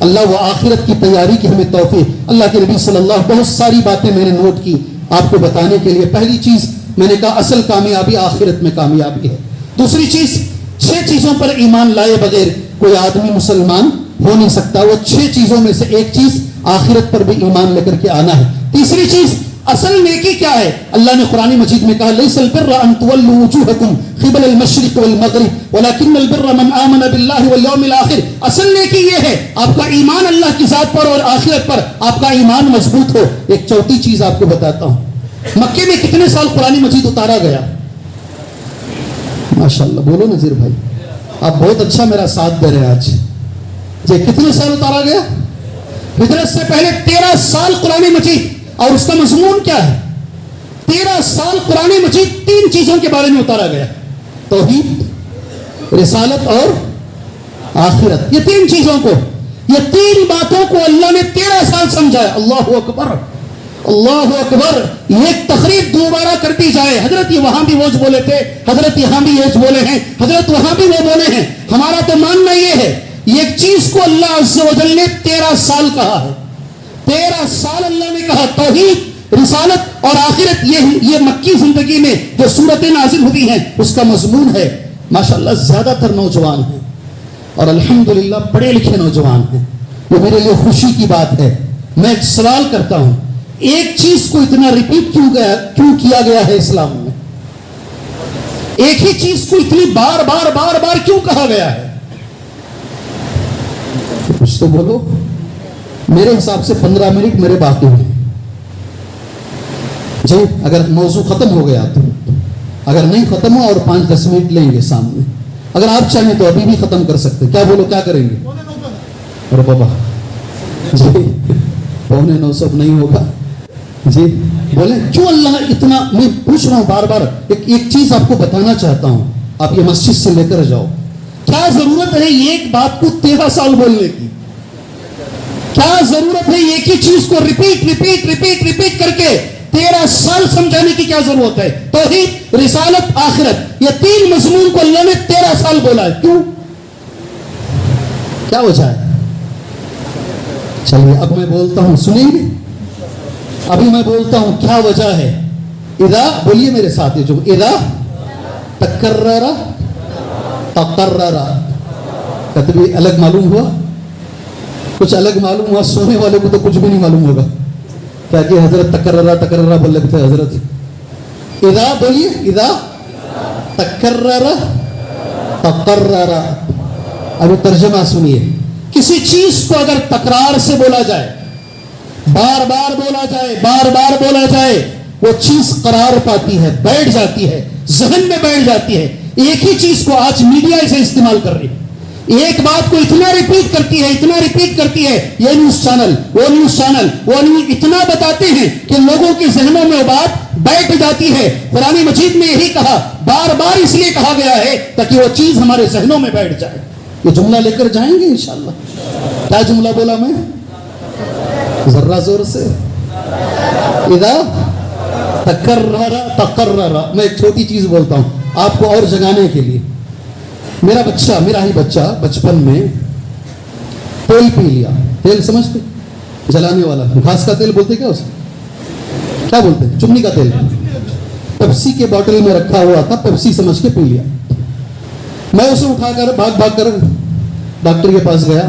اللہ وہ آخرت کی تیاری کی ہمیں توفیق. اللہ کے نبی صلی اللہ بہت ساری باتیں میں نے نوٹ کی آپ کو بتانے کے لیے. پہلی چیز میں نے کہا اصل کامیابی آخرت میں کامیابی ہے. دوسری چیز 6 چیزوں پر ایمان لائے بغیر کوئی آدمی مسلمان ہو نہیں سکتا. وہ 6 چیزوں میں سے ایک چیز آخرت پر بھی ایمان لے کر کے آنا ہے. تیسری چیز اصل نیکی کیا ہے؟ اللہ نے قرآن مجید میں کہا لیس البر ان تولوا وجوہکم قبل المشرق والمغرب ولکن البر من آمن باللہ والیوم الآخر. اصل نیکی یہ ہے آپ کا ایمان اللہ کی ذات پر اور آخرت پر آپ کا ایمان مضبوط ہو. ایک چوتھی چیز آپ کو بتاتا ہوں. مکے میں کتنے سال قرآن مجید اتارا گیا؟ ماشاءاللہ بولو نذیر بھائی, آپ بہت اچھا میرا ساتھ دے رہے ہیں آج. یہ کتنے سال اتارا گیا؟ ہجرت سے پہلے 13 سال قرآن مجید. اور اس کا مضمون کیا ہے؟ 13 سال قرآن مجید 3 چیزوں کے بارے میں اتارا گیا. توحید, رسالت اور آخرت. یہ 3 چیزوں کو, یہ 3 باتوں کو اللہ نے 13 سال سمجھایا. اللہ اکبر اللہ اکبر. ایک تقریب دوبارہ کر دی جائے, حضرت یہ وہاں بھی وہ بولے تھے, حضرت یہاں بھی یہ بولے ہیں, حضرت وہاں بھی وہ بولے ہیں. ہمارا تو ماننا یہ ہے ایک چیز کو اللہ عز و جل نے 13 سال کہا ہے. 13 سال اللہ نے کہا. توحید, رسالت اور آخرت یہ مکی زندگی میں جو صورتیں نازل ہوئی ہیں اس کا مضمون ہے. ماشاءاللہ زیادہ تر نوجوان ہیں اور الحمدللہ پڑھے لکھے نوجوان ہیں. یہ میرے لیے خوشی کی بات ہے. میں ایک سوال کرتا ہوں, ایک چیز کو اتنا ریپیٹ کیوں کیا گیا ہے اسلام میں؟ ایک ہی چیز کو اتنی بار بار بار بار کیوں کہا گیا ہے؟ کچھ تو بولو. میرے حساب سے 15 منٹ میرے باقی ہیں جی. اگر موضوع ختم ہو گیا تو, اگر نہیں ختم ہوا اور 5-10 منٹ لیں گے سامنے. اگر آپ چاہیں تو ابھی بھی ختم کر سکتے. کیا بولو, کیا کریں گے؟ ارے بابا جی 8:45 نہیں ہوگا جی. بولیں کیوں اللہ اتنا. میں پوچھ رہا ہوں بار بار. ایک چیز آپ کو بتانا چاہتا ہوں, آپ یہ مسجد سے لے کر جاؤ. کیا ضرورت ہے ایک بات کو 13 سال بولنے کی؟ کیا ضرورت ہے ایک ہی چیز کو ریپیٹ کر کے 13 سال سمجھانے کی کیا ضرورت ہے؟ توحید, رسالت, آخرت, یہ 3 مضمون کو اللہ نے 13 سال بولا ہے. کیوں؟ کیا وجہ ہے؟ چلیے اب میں بولتا ہوں, سنیں گے؟ ابھی میں بولتا ہوں کیا وجہ ہے. اذا, بولیے میرے ساتھ, جو اذا تکرر تقرر. کتبی الگ معلوم ہوا, کچھ الگ معلوم ہوا. سونے والے کو تو کچھ بھی نہیں معلوم ہوگا کیا کہ حضرت تکررہ بول لگتے ہیں. حضرت اذا بولیے, اذا تکرر تقرر. ابھی ترجمہ سنیے. کسی چیز کو اگر تکرار سے بولا جائے, بار بار بولا جائے, بار بار بولا جائے, وہ چیز قرار پاتی ہے, بیٹھ جاتی ہے, ذہن میں بیٹھ جاتی ہے. ایک ہی چیز کو آج میڈیا اسے استعمال کر رہی ہے. ایک بات کو اتنا ریپیٹ کرتی ہے, اتنا ریپیٹ کرتی ہے, یہ نیوز چینل, وہ نیوز چینل, وہ نیوز اتنا بتاتے ہیں کہ لوگوں کے ذہنوں میں وہ بات بیٹھ جاتی ہے. قرآن مجید میں یہی کہا, بار بار اس لیے کہا گیا ہے تاکہ وہ چیز ہمارے ذہنوں میں بیٹھ جائے. یہ جملہ لے کر جائیں گے انشاءاللہ. کیا جملہ بولا میں؟ ذرا زور سے. اذا تکرر تقرر. میں ایک چھوٹی چیز بولتا ہوں آپ کو اور جگانے کے لیے. میرا ہی بچہ بچپن میں تیل پی لیا. تیل سمجھتے؟ جلانے والا, گھاس کا تیل بولتے کیا اسے؟ کیا بولتے ہیں؟ چمنی کا تیل. پیپسی کے باٹل میں رکھا ہوا تھا, پیپسی سمجھ کے پی لیا. میں اسے اٹھا کر بھاگ کر ڈاکٹر کے پاس گیا.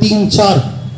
3 4,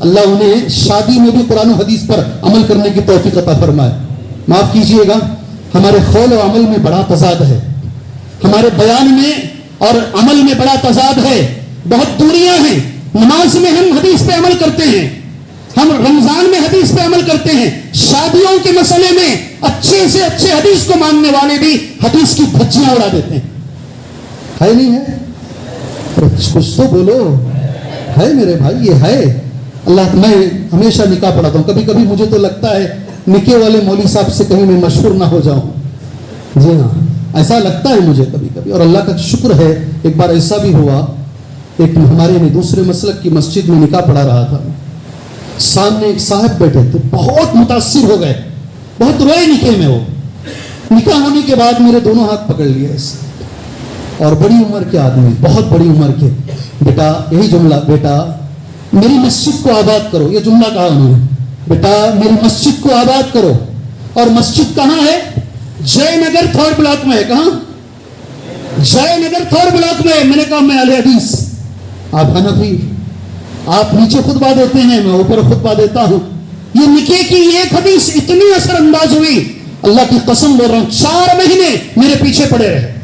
اللہ انہیں شادی میں بھی قرآن و حدیث پر عمل کرنے کی توفیق عطا فرمائے. معاف کیجئے گا، ہمارے قول و عمل میں بڑا تضاد ہے، ہمارے بیان میں اور عمل میں بڑا تضاد ہے، بہت دوریاں ہیں. نماز میں ہم حدیث پہ عمل کرتے ہیں، ہم رمضان میں حدیث پہ عمل کرتے ہیں، شادیوں کے مسئلے میں اچھے سے اچھے حدیث کو ماننے والے بھی حدیث کی دھجیاں اڑا دیتے ہیں. ہے نہیں ہے؟ کچھ تو بولو. ہے میرے بھائی، یہ ہے. اللہ، میں ہمیشہ نکاح پڑھاتا ہوں. کبھی کبھی مجھے تو لگتا ہے نکاح والے مولوی صاحب سے کہیں میں مشہور نہ ہو جاؤں. جی ہاں، ایسا لگتا ہے مجھے کبھی کبھی. اور اللہ کا شکر ہے، ایک بار ایسا بھی ہوا، ایک ہمارے دوسرے مسلک کی مسجد میں نکاح پڑھا رہا تھا. سامنے ایک صاحب بیٹھے تھے، بہت متاثر ہو گئے، بہت روئے نکاح میں. وہ نکاح ہونے کے بعد میرے دونوں ہاتھ پکڑ لیے ایسے، اور بڑی عمر کے آدمی، بہت بڑی عمر کے. بیٹا، یہی جملہ، بیٹا میری مسجد کو آباد کرو. یہ جملہ کہا انہوں نے، بیٹا میری مسجد کو آباد کرو. اور مسجد کہاں ہے؟ جے نگر تھرڈ بلاک میں ہے. کہاں؟ جے نگر تھرڈ بلاک میں. میں نے کہا میں اہل حدیث، آپ حنفی، آپ نیچے خطبہ دیتے ہیں، میں اوپر خطبہ دیتا ہوں. یہ نکاح کی ایک حدیث اتنی اثر انداز ہوئی، اللہ کی قسم بول رہا ہوں، 4 مہینے میرے پیچھے پڑے رہے.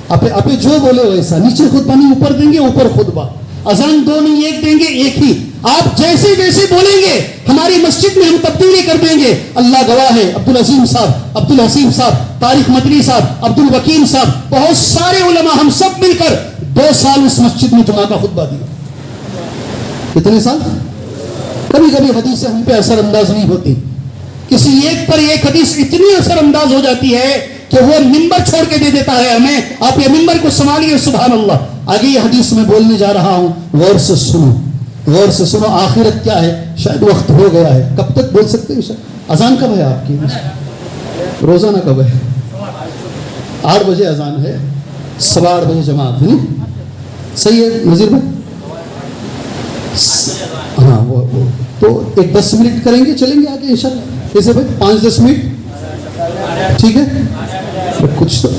آپ جو بولے ویسا، نیچے خطبہ نہیں اوپر دیں گے، اوپر خطبہ. اذان 2 نہیں، 1 دیں گے، 1 ہی. آپ جیسے جیسے بولیں گے ہماری مسجد میں ہم تبدیلی کر دیں گے. اللہ گواہ ہے، عبدالعظیم صاحب، عبدالحسین صاحب، طارق مدنی صاحب، عبدالوکیل صاحب، بہت سارے علماء، ہم سب مل کر 2 سال اس مسجد میں جمعہ کا خطبہ دیا. کتنے سال؟ کبھی کبھی حدیثیں ہم پہ اثر انداز نہیں ہوتی. کسی ایک پر ایک حدیث اتنی اثر انداز ہو جاتی ہے کہ وہ ممبر چھوڑ کے دے دیتا ہے ہمیں، آپ یہ ممبر کو سنبھالیے. سبحان اللہ. آگے یہ حدیث میں بولنے جا رہا ہوں، غور سے سنو، غور سے سنو. آخرت کیا ہے؟ شاید وقت ہو گیا ہے. کب تک بول سکتے ہیں؟ اذان کب ہے آپ کی؟ روزانہ کب ہے؟ 8 بجے اذان ہے، 8:15 بجے جماعت ہے. صحیح ہے نذیر بھائی؟ ہاں، وہ تو ایک 10 منٹ کریں گے، چلیں گے آگے انشاءاللہ. کیسے بھائی؟ 5-10 منٹ، ٹھیک ہے؟ کچھ تو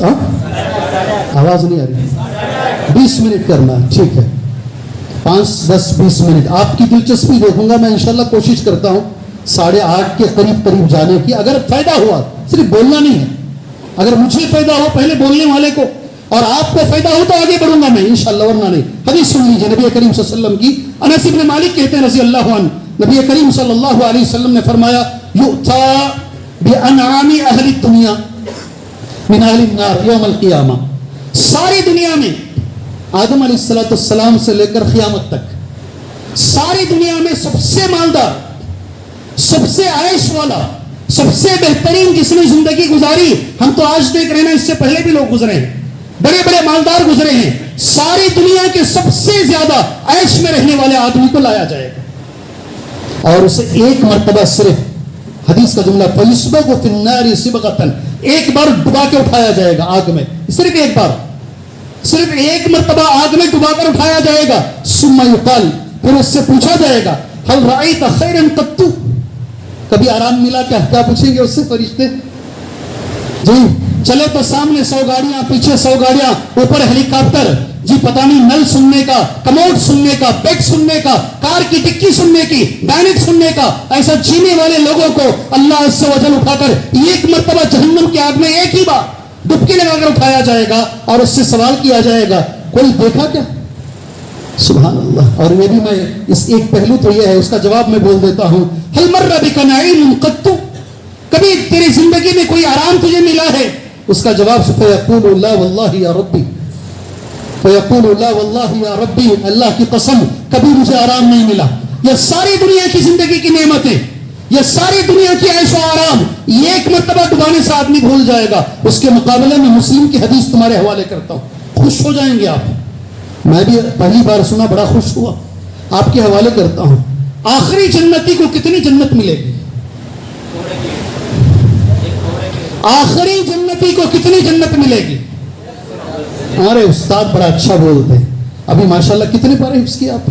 آواز نہیں آ رہی. 20 منٹ کرنا، ٹھیک ہے. 5-10-20 منٹ. آپ کی دلچسپی دیکھوں گا میں انشاءاللہ. کوشش کرتا ہوں 8:30 کے قریب جانے کی. اگر فائدہ ہوا، صرف بولنا نہیں ہے، اگر مجھے فائدہ ہو پہلے بولنے والے کو، اور آپ کو فائدہ ہو تو آگے بڑھوں گا میں انشاءاللہ، ورنہ نہیں. حدیث سن لیجیے نبی کریم صلی اللہ علیہ وسلم کی. انس بن مالک کہتے ہیں رضی اللہ عنہ، نبی کریم صلی اللہ علیہ وسلم نے فرمایا، یؤتا بانعام اہل الدنیا من اہل النار یوم القیامہ. ساری دنیا میں آدم علیہ السلام سے لے کر قیامت تک ساری دنیا میں سب سے مالدار، سب سے عیش والا، سب سے بہترین جس نے زندگی گزاری، ہم تو آج دیکھ رہے ہیں، اس سے پہلے بھی لوگ گزرے ہیں، بڑے بڑے مالدار گزرے ہیں. ساری دنیا کے سب سے زیادہ عیش میں رہنے والے آدمی کو لایا جائے گا، اور اسے ایک مرتبہ صرف، حدیث کا جملہ، فَيُسْبَغُ فِي النَّارِ سِبْغَةً، ایک بار ڈبا کے اٹھایا جائے گا آگ میں، صرف ایک بار، صرف ایک مرتبہ آگ میں ڈبا کر اٹھایا جائے گا. ثُمَّ يُقَالُ، پھر اس سے پوچھا جائے گا، هَلْ رَأَيْتَ خَيْرًا قَطُّ، کبھی آرام ملا کیا؟ کیا پوچھیں گے اس سے فرشتے؟ جی چلے تو سامنے 100 گاڑیاں، پیچھے 100 گاڑیاں، اوپر ہیلی کاپٹر، جی پتہ نہیں نل سننے کا، کموڈ سننے کا، بیڈ سننے کا، کار کی ڈکی سننے کی، بینٹ سننے کا. ایسا جینے والے لوگوں کو اللہ عز و جل اٹھا کر ایک مرتبہ جہنم کی آگ میں ایک ہی بار ڈبکی لگا کر اٹھایا جائے گا، اور اس سے سوال کیا جائے گا، کوئی دیکھا کیا؟ سبحان اللہ. اور یہ بھی میں اس ایک پہلو تو یہ ہے، اس کا جواب میں بول دیتا ہوں، هل مر بك نعيم قط، کبھی تیری زندگی میں کوئی آرام تجھے ملا ہے؟ اس کا جواب فیقول لا واللہ یا ربی، فیقول لا واللہ یا ربی، اللہ کی قسم کبھی مجھے آرام نہیں ملا. یہ ساری دنیا کی زندگی کی نعمتیں، یہ ساری دنیا کی عیش و آرام ایک مرتبہ ڈبانے سے آدمی بھول جائے گا. اس کے مقابلے میں مسلم کی حدیث تمہارے حوالے کرتا ہوں، خوش ہو جائیں گے آپ. میں بھی پہلی بار سنا، بڑا خوش ہوا. آپ کے حوالے کرتا ہوں. آخری جنتی کو کتنی جنت ملے گی؟ آخری جنتی کو کتنی جنت ملے گی؟ ہمارے استاد بڑا اچھا بولتے ہیں. ابھی ماشاءاللہ کتنے پارے حفظ کیے آپ؟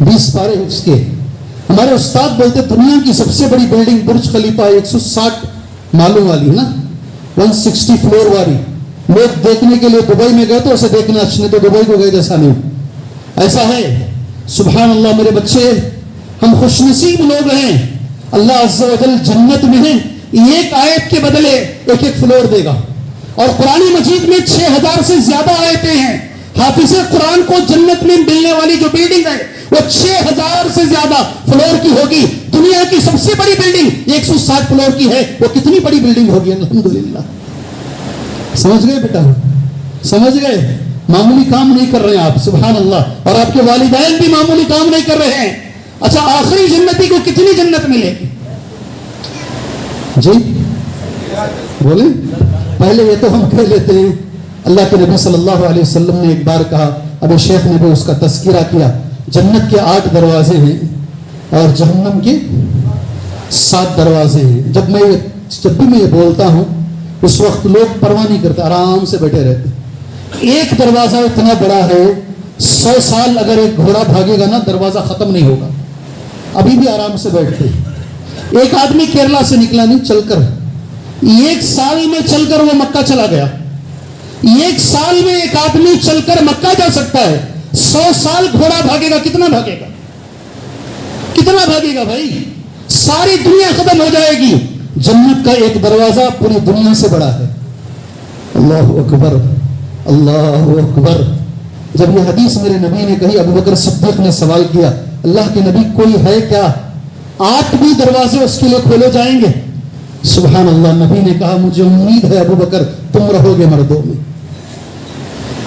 20 پارے حفظ کیے. ہمارے استاد بولتے دنیا کی سب سے بڑی بلڈنگ برج خلیفہ 160 مالوں والی نا، 160 فلور والی. لوگ دیکھنے کے لیے دبئی میں گئے تو اسے دیکھنا اچھا، نہیں تو دبئی کو گئے جیسا نہیں. ایسا ہے. سبحان اللہ. میرے بچے ہم خوش نصیب لوگ ہیں، اللہ عز و جل جنت میں ہیں، ایک آیت کے بدلے ایک ایک فلور دے گا، اور قرآن مجید میں 6000 سے زیادہ آیتیں ہیں۔ حافظ قرآن کو جنت میں ملنے والی جو بلڈنگ ہے وہ 6000 سے زیادہ فلور کی ہوگی۔ دنیا کی سب سے بڑی بلڈنگ 160 فلور کی ہے، وہ کتنی بڑی بلڈنگ ہوگی؟ الحمدللہ۔ سمجھ گئے بیٹا؟ سمجھ گئے؟ معمولی کام نہیں کر رہے ہیں آپ، سبحان اللہ، اور آپ کے والدین بھی معمولی کام نہیں کر رہے ہیں۔ اچھا، آخری جنتی کو کتنی جنت ملے گی؟ جی بولیں، پہلے یہ تو ہم کہہ لیتے ہیں۔ اللہ کے نبی صلی اللہ علیہ وسلم نے ایک بار کہا، ابو شیخ نے بھی اس کا تذکرہ کیا، جنت کے 8 دروازے ہیں اور جہنم کے 7 دروازے ہیں۔ جب بھی میں یہ بولتا ہوں اس وقت لوگ پرواہ نہیں کرتے، آرام سے بیٹھے رہتے۔ ایک دروازہ اتنا بڑا ہے، 100 سال اگر ایک گھوڑا بھاگے گا نا دروازہ ختم نہیں ہوگا، ابھی بھی آرام سے بیٹھتے۔ ایک آدمی کیرلا سے نکلا نہیں چل کر، 1 سال میں چل کر وہ مکہ چلا گیا۔ 1 سال میں ایک آدمی چل کر مکہ جا سکتا ہے، 100 سال گھوڑا بھاگے گا، کتنا بھاگے گا؟ کتنا بھاگے گا بھائی؟ ساری دنیا ختم ہو جائے گی، جنت کا ایک دروازہ پوری دنیا سے بڑا ہے۔ اللہ اکبر، اللہ اکبر۔ جب یہ حدیث میرے نبی نے کہی، ابو بکر صدیق نے سوال کیا، اللہ کے نبی کوئی ہے کیا 8 بھی دروازے اس کے لیے کھولے جائیں گے؟ سبحان اللہ، نبی نے کہا مجھے امید ہے ابو بکر تم رہو گے مردوں میں،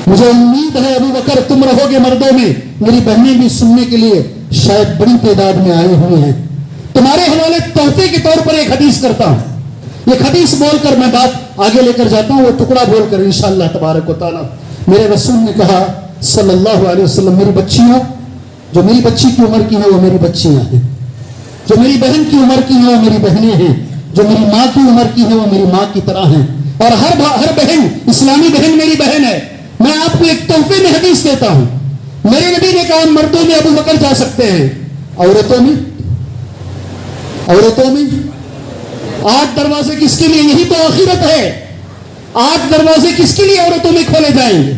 مجھے امید ہے ابو بکر تم رہو گے مردوں میں۔ میری بہنیں بھی سننے کے لیے شاید بڑی تعداد میں آئے ہوئے ہیں۔ تمہارے حوالے تحفے کے طور پر ایک حدیث کرتا ہوں، ایک حدیث بول کر میں بات آگے لے کر جاتا ہوں، وہ ٹکڑا بول کر انشاءاللہ تبارک و تعالی۔ میرے رسول نے کہا صلی اللہ علیہ وسلم، میری بچیوں، جو میری بچی کی عمر کی ہیں وہ میری بچیاں ہیں، جو میری بہن کی عمر کی ہیں وہ میری بہنیں ہیں، جو میری ماں کی عمر کی ہیں وہ میری ماں کی طرح ہیں، اور ہر بہن اسلامی بہن میری بہن ہے۔ میں آپ کو ایک تحفے میں حدیث دیتا ہوں، میرے نبی نے کہا مردوں میں ابو بکر جا سکتے ہیں، عورتوں میں 8 دروازے کس کے لیے؟ یہی تو آخرت ہے، 8 دروازے کس کے لیے عورتوں میں کھولے جائیں گے؟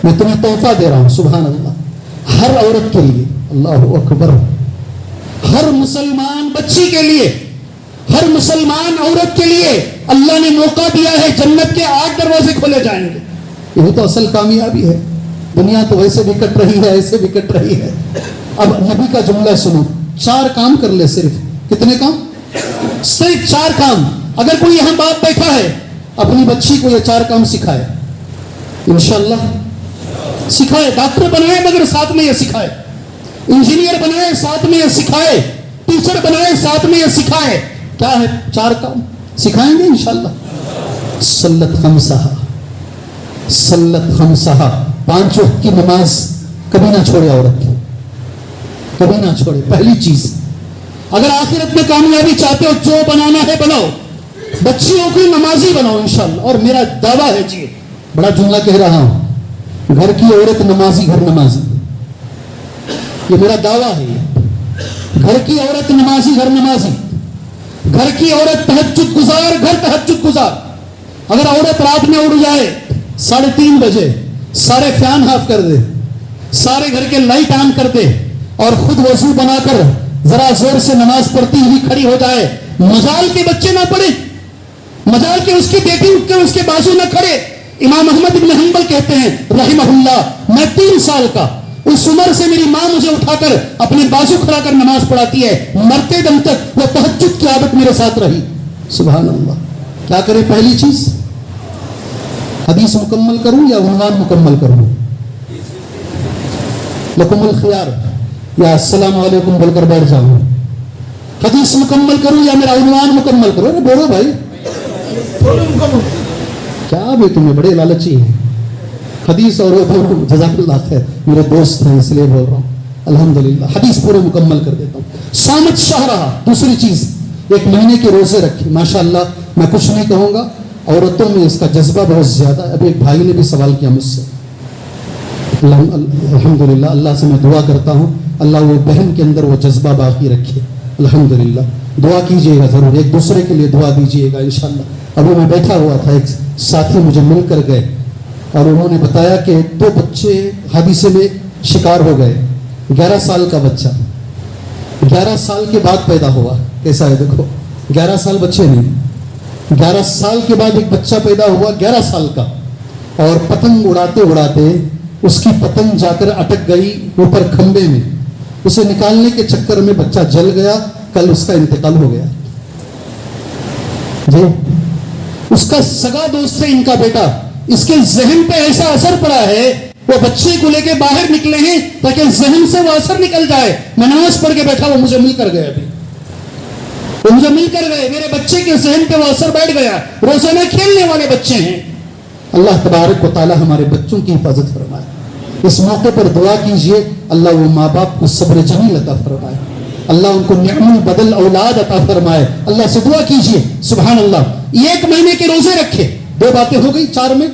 میں تمہیں تحفہ دے رہا ہوں، سبحان اللہ، ہر عورت کے لیے، اللہ اکبر، ہر مسلمان بچی کے لیے، ہر مسلمان عورت کے لیے اللہ نے موقع دیا ہے، جنت کے 8 دروازے کھولے جائیں گے۔ یہی تو اصل کامیابی ہے۔ دنیا تو ویسے بھی کٹ رہی ہے، ایسے بھی کٹ رہی ہے۔ اب نبی کا جملہ سنو، 4 کام کر لے، صرف کتنے کام؟ صرف 4 کام۔ اگر کوئی یہاں باپ بیٹھا ہے اپنی بچی کو یہ 4 کام سکھائے، انشاءاللہ سکھائے۔ ڈاکٹر بنائے مگر ساتھ میں یہ سکھائے، انجینئر بنائے ساتھ میں یہ سکھائے، ٹیچر بنائے ساتھ میں یہ سکھائے۔ کیا ہے 4 کام؟ سکھائیں گے انشاءاللہ۔ صلت خمسہا، 5 وقت کی نماز کبھی نہ چھوڑے عورت کی، کبھی نہ چھوڑے۔ پہلی چیز، اگر آخرت میں کامیابی چاہتے ہو جو بنانا ہے بناؤ، بچیوں کو نمازی بناؤ انشاءاللہ۔ اور میرا دعویٰ ہے، جی بڑا جملہ کہہ رہا ہوں، گھر کی عورت نمازی گھر نمازی، یہ میرا دعویٰ ہے۔ گھر کی عورت نمازی گھر نمازی، گھر کی عورت تہجد گزار گھر تہجد گزار۔ اگر عورت رات میں اڑ جائے 3:30 بجے، سارے فین آف کر دے، سارے گھر کے لائٹ آن کر دے، اور خود وضو بنا کر ذرا زور سے نماز پڑھتی ہوئی کھڑی ہو جائے، مجال کے بچے نہ پڑھے، مجال کے اس کی بیٹی اٹھ کر اس کے بازو نہ کھڑے۔ امام احمد بن حنبل کہتے ہیں رحمہ اللہ، میں 3 سال کا، اس عمر سے میری ماں مجھے اٹھا کر اپنے بازو کھڑا کر نماز پڑھاتی ہے، مرتے دم تک وہ تہجد کی عادت میرے ساتھ رہی۔ سبحان اللہ۔ کیا کرے؟ پہلی چیز، حدیث مکمل کروں یا عنوان مکمل کروں؟ لکم الخیار، یا السلام علیکم بول کر بیٹھ جاؤں؟ حدیث مکمل کروں یا میرا عنوان مکمل کروں؟ ارے بولو بھائی، کیا بھی تمہیں بڑے لالچی ہیں۔ حدیث اور جزاک اللہ خیر، میرے دوست ہیں اس لیے بول رہا ہوں۔ الحمدللہ حدیث پورے مکمل کر دیتا ہوں۔ صامت شاہ رہا، دوسری چیز، 1 مہینے کے روزے رکھے۔ ماشاءاللہ میں کچھ نہیں کہوں گا، عورتوں میں اس کا جذبہ بہت زیادہ ہے۔ ابھی ایک بھائی نے بھی سوال کیا مجھ سے، الحمدللہ اللہ سے میں دعا کرتا ہوں اللہ وہ بہن کے اندر وہ جذبہ باقی رکھے۔ الحمدللہ دعا کیجئے گا ضرور، ایک دوسرے کے لیے دعا دیجئے گا انشاءاللہ۔ ابھی میں بیٹھا ہوا تھا، ایک ساتھی مجھے مل کر گئے اور انہوں نے بتایا کہ 2 بچے حادثے میں شکار ہو گئے، 11 سال کا بچہ 11 سال کے بعد پیدا ہوا. کیسا ہے دیکھو, 11 سال بچے نہیں, 11 سال کے بعد ایک بچہ پیدا ہوا 11 سال کا, اور پتنگ اڑاتے اڑاتے اس کی پتنگ جا کر اٹک گئی اوپر کھمبے میں. اسے نکالنے کے چکر میں بچہ جل گیا, کل اس کا انتقال ہو گیا. جی, اس کا سگا دوست ہے ان کا بیٹا, اس کے ذہن پہ ایسا اثر پڑا ہے, وہ بچے کو لے کے باہر نکلے ہیں تاکہ ذہن سے وہ اثر نکل جائے. میں نماز پڑھ کے بیٹھا, وہ مجھے مل کر گئے, ابھی وہ مجھے مل کر گئے, میرے بچے کے ذہن پہ وہ اثر بیٹھ گیا. روزانہ کھیلنے والے بچے ہیں. اللہ تبارک و تعالی ہمارے بچوں کی حفاظت فرمائے. اس موقع پر دعا کیجئے, اللہ وہ ماں باپ کو صبر جمیل عطا فرمائے, اللہ ان کو نعم البدل اولاد عطا فرمائے. اللہ سے دعا کیجئے. سبحان اللہ. 1 مہینے کے روزے رکھے, 2 باتیں ہو گئی 4 میں.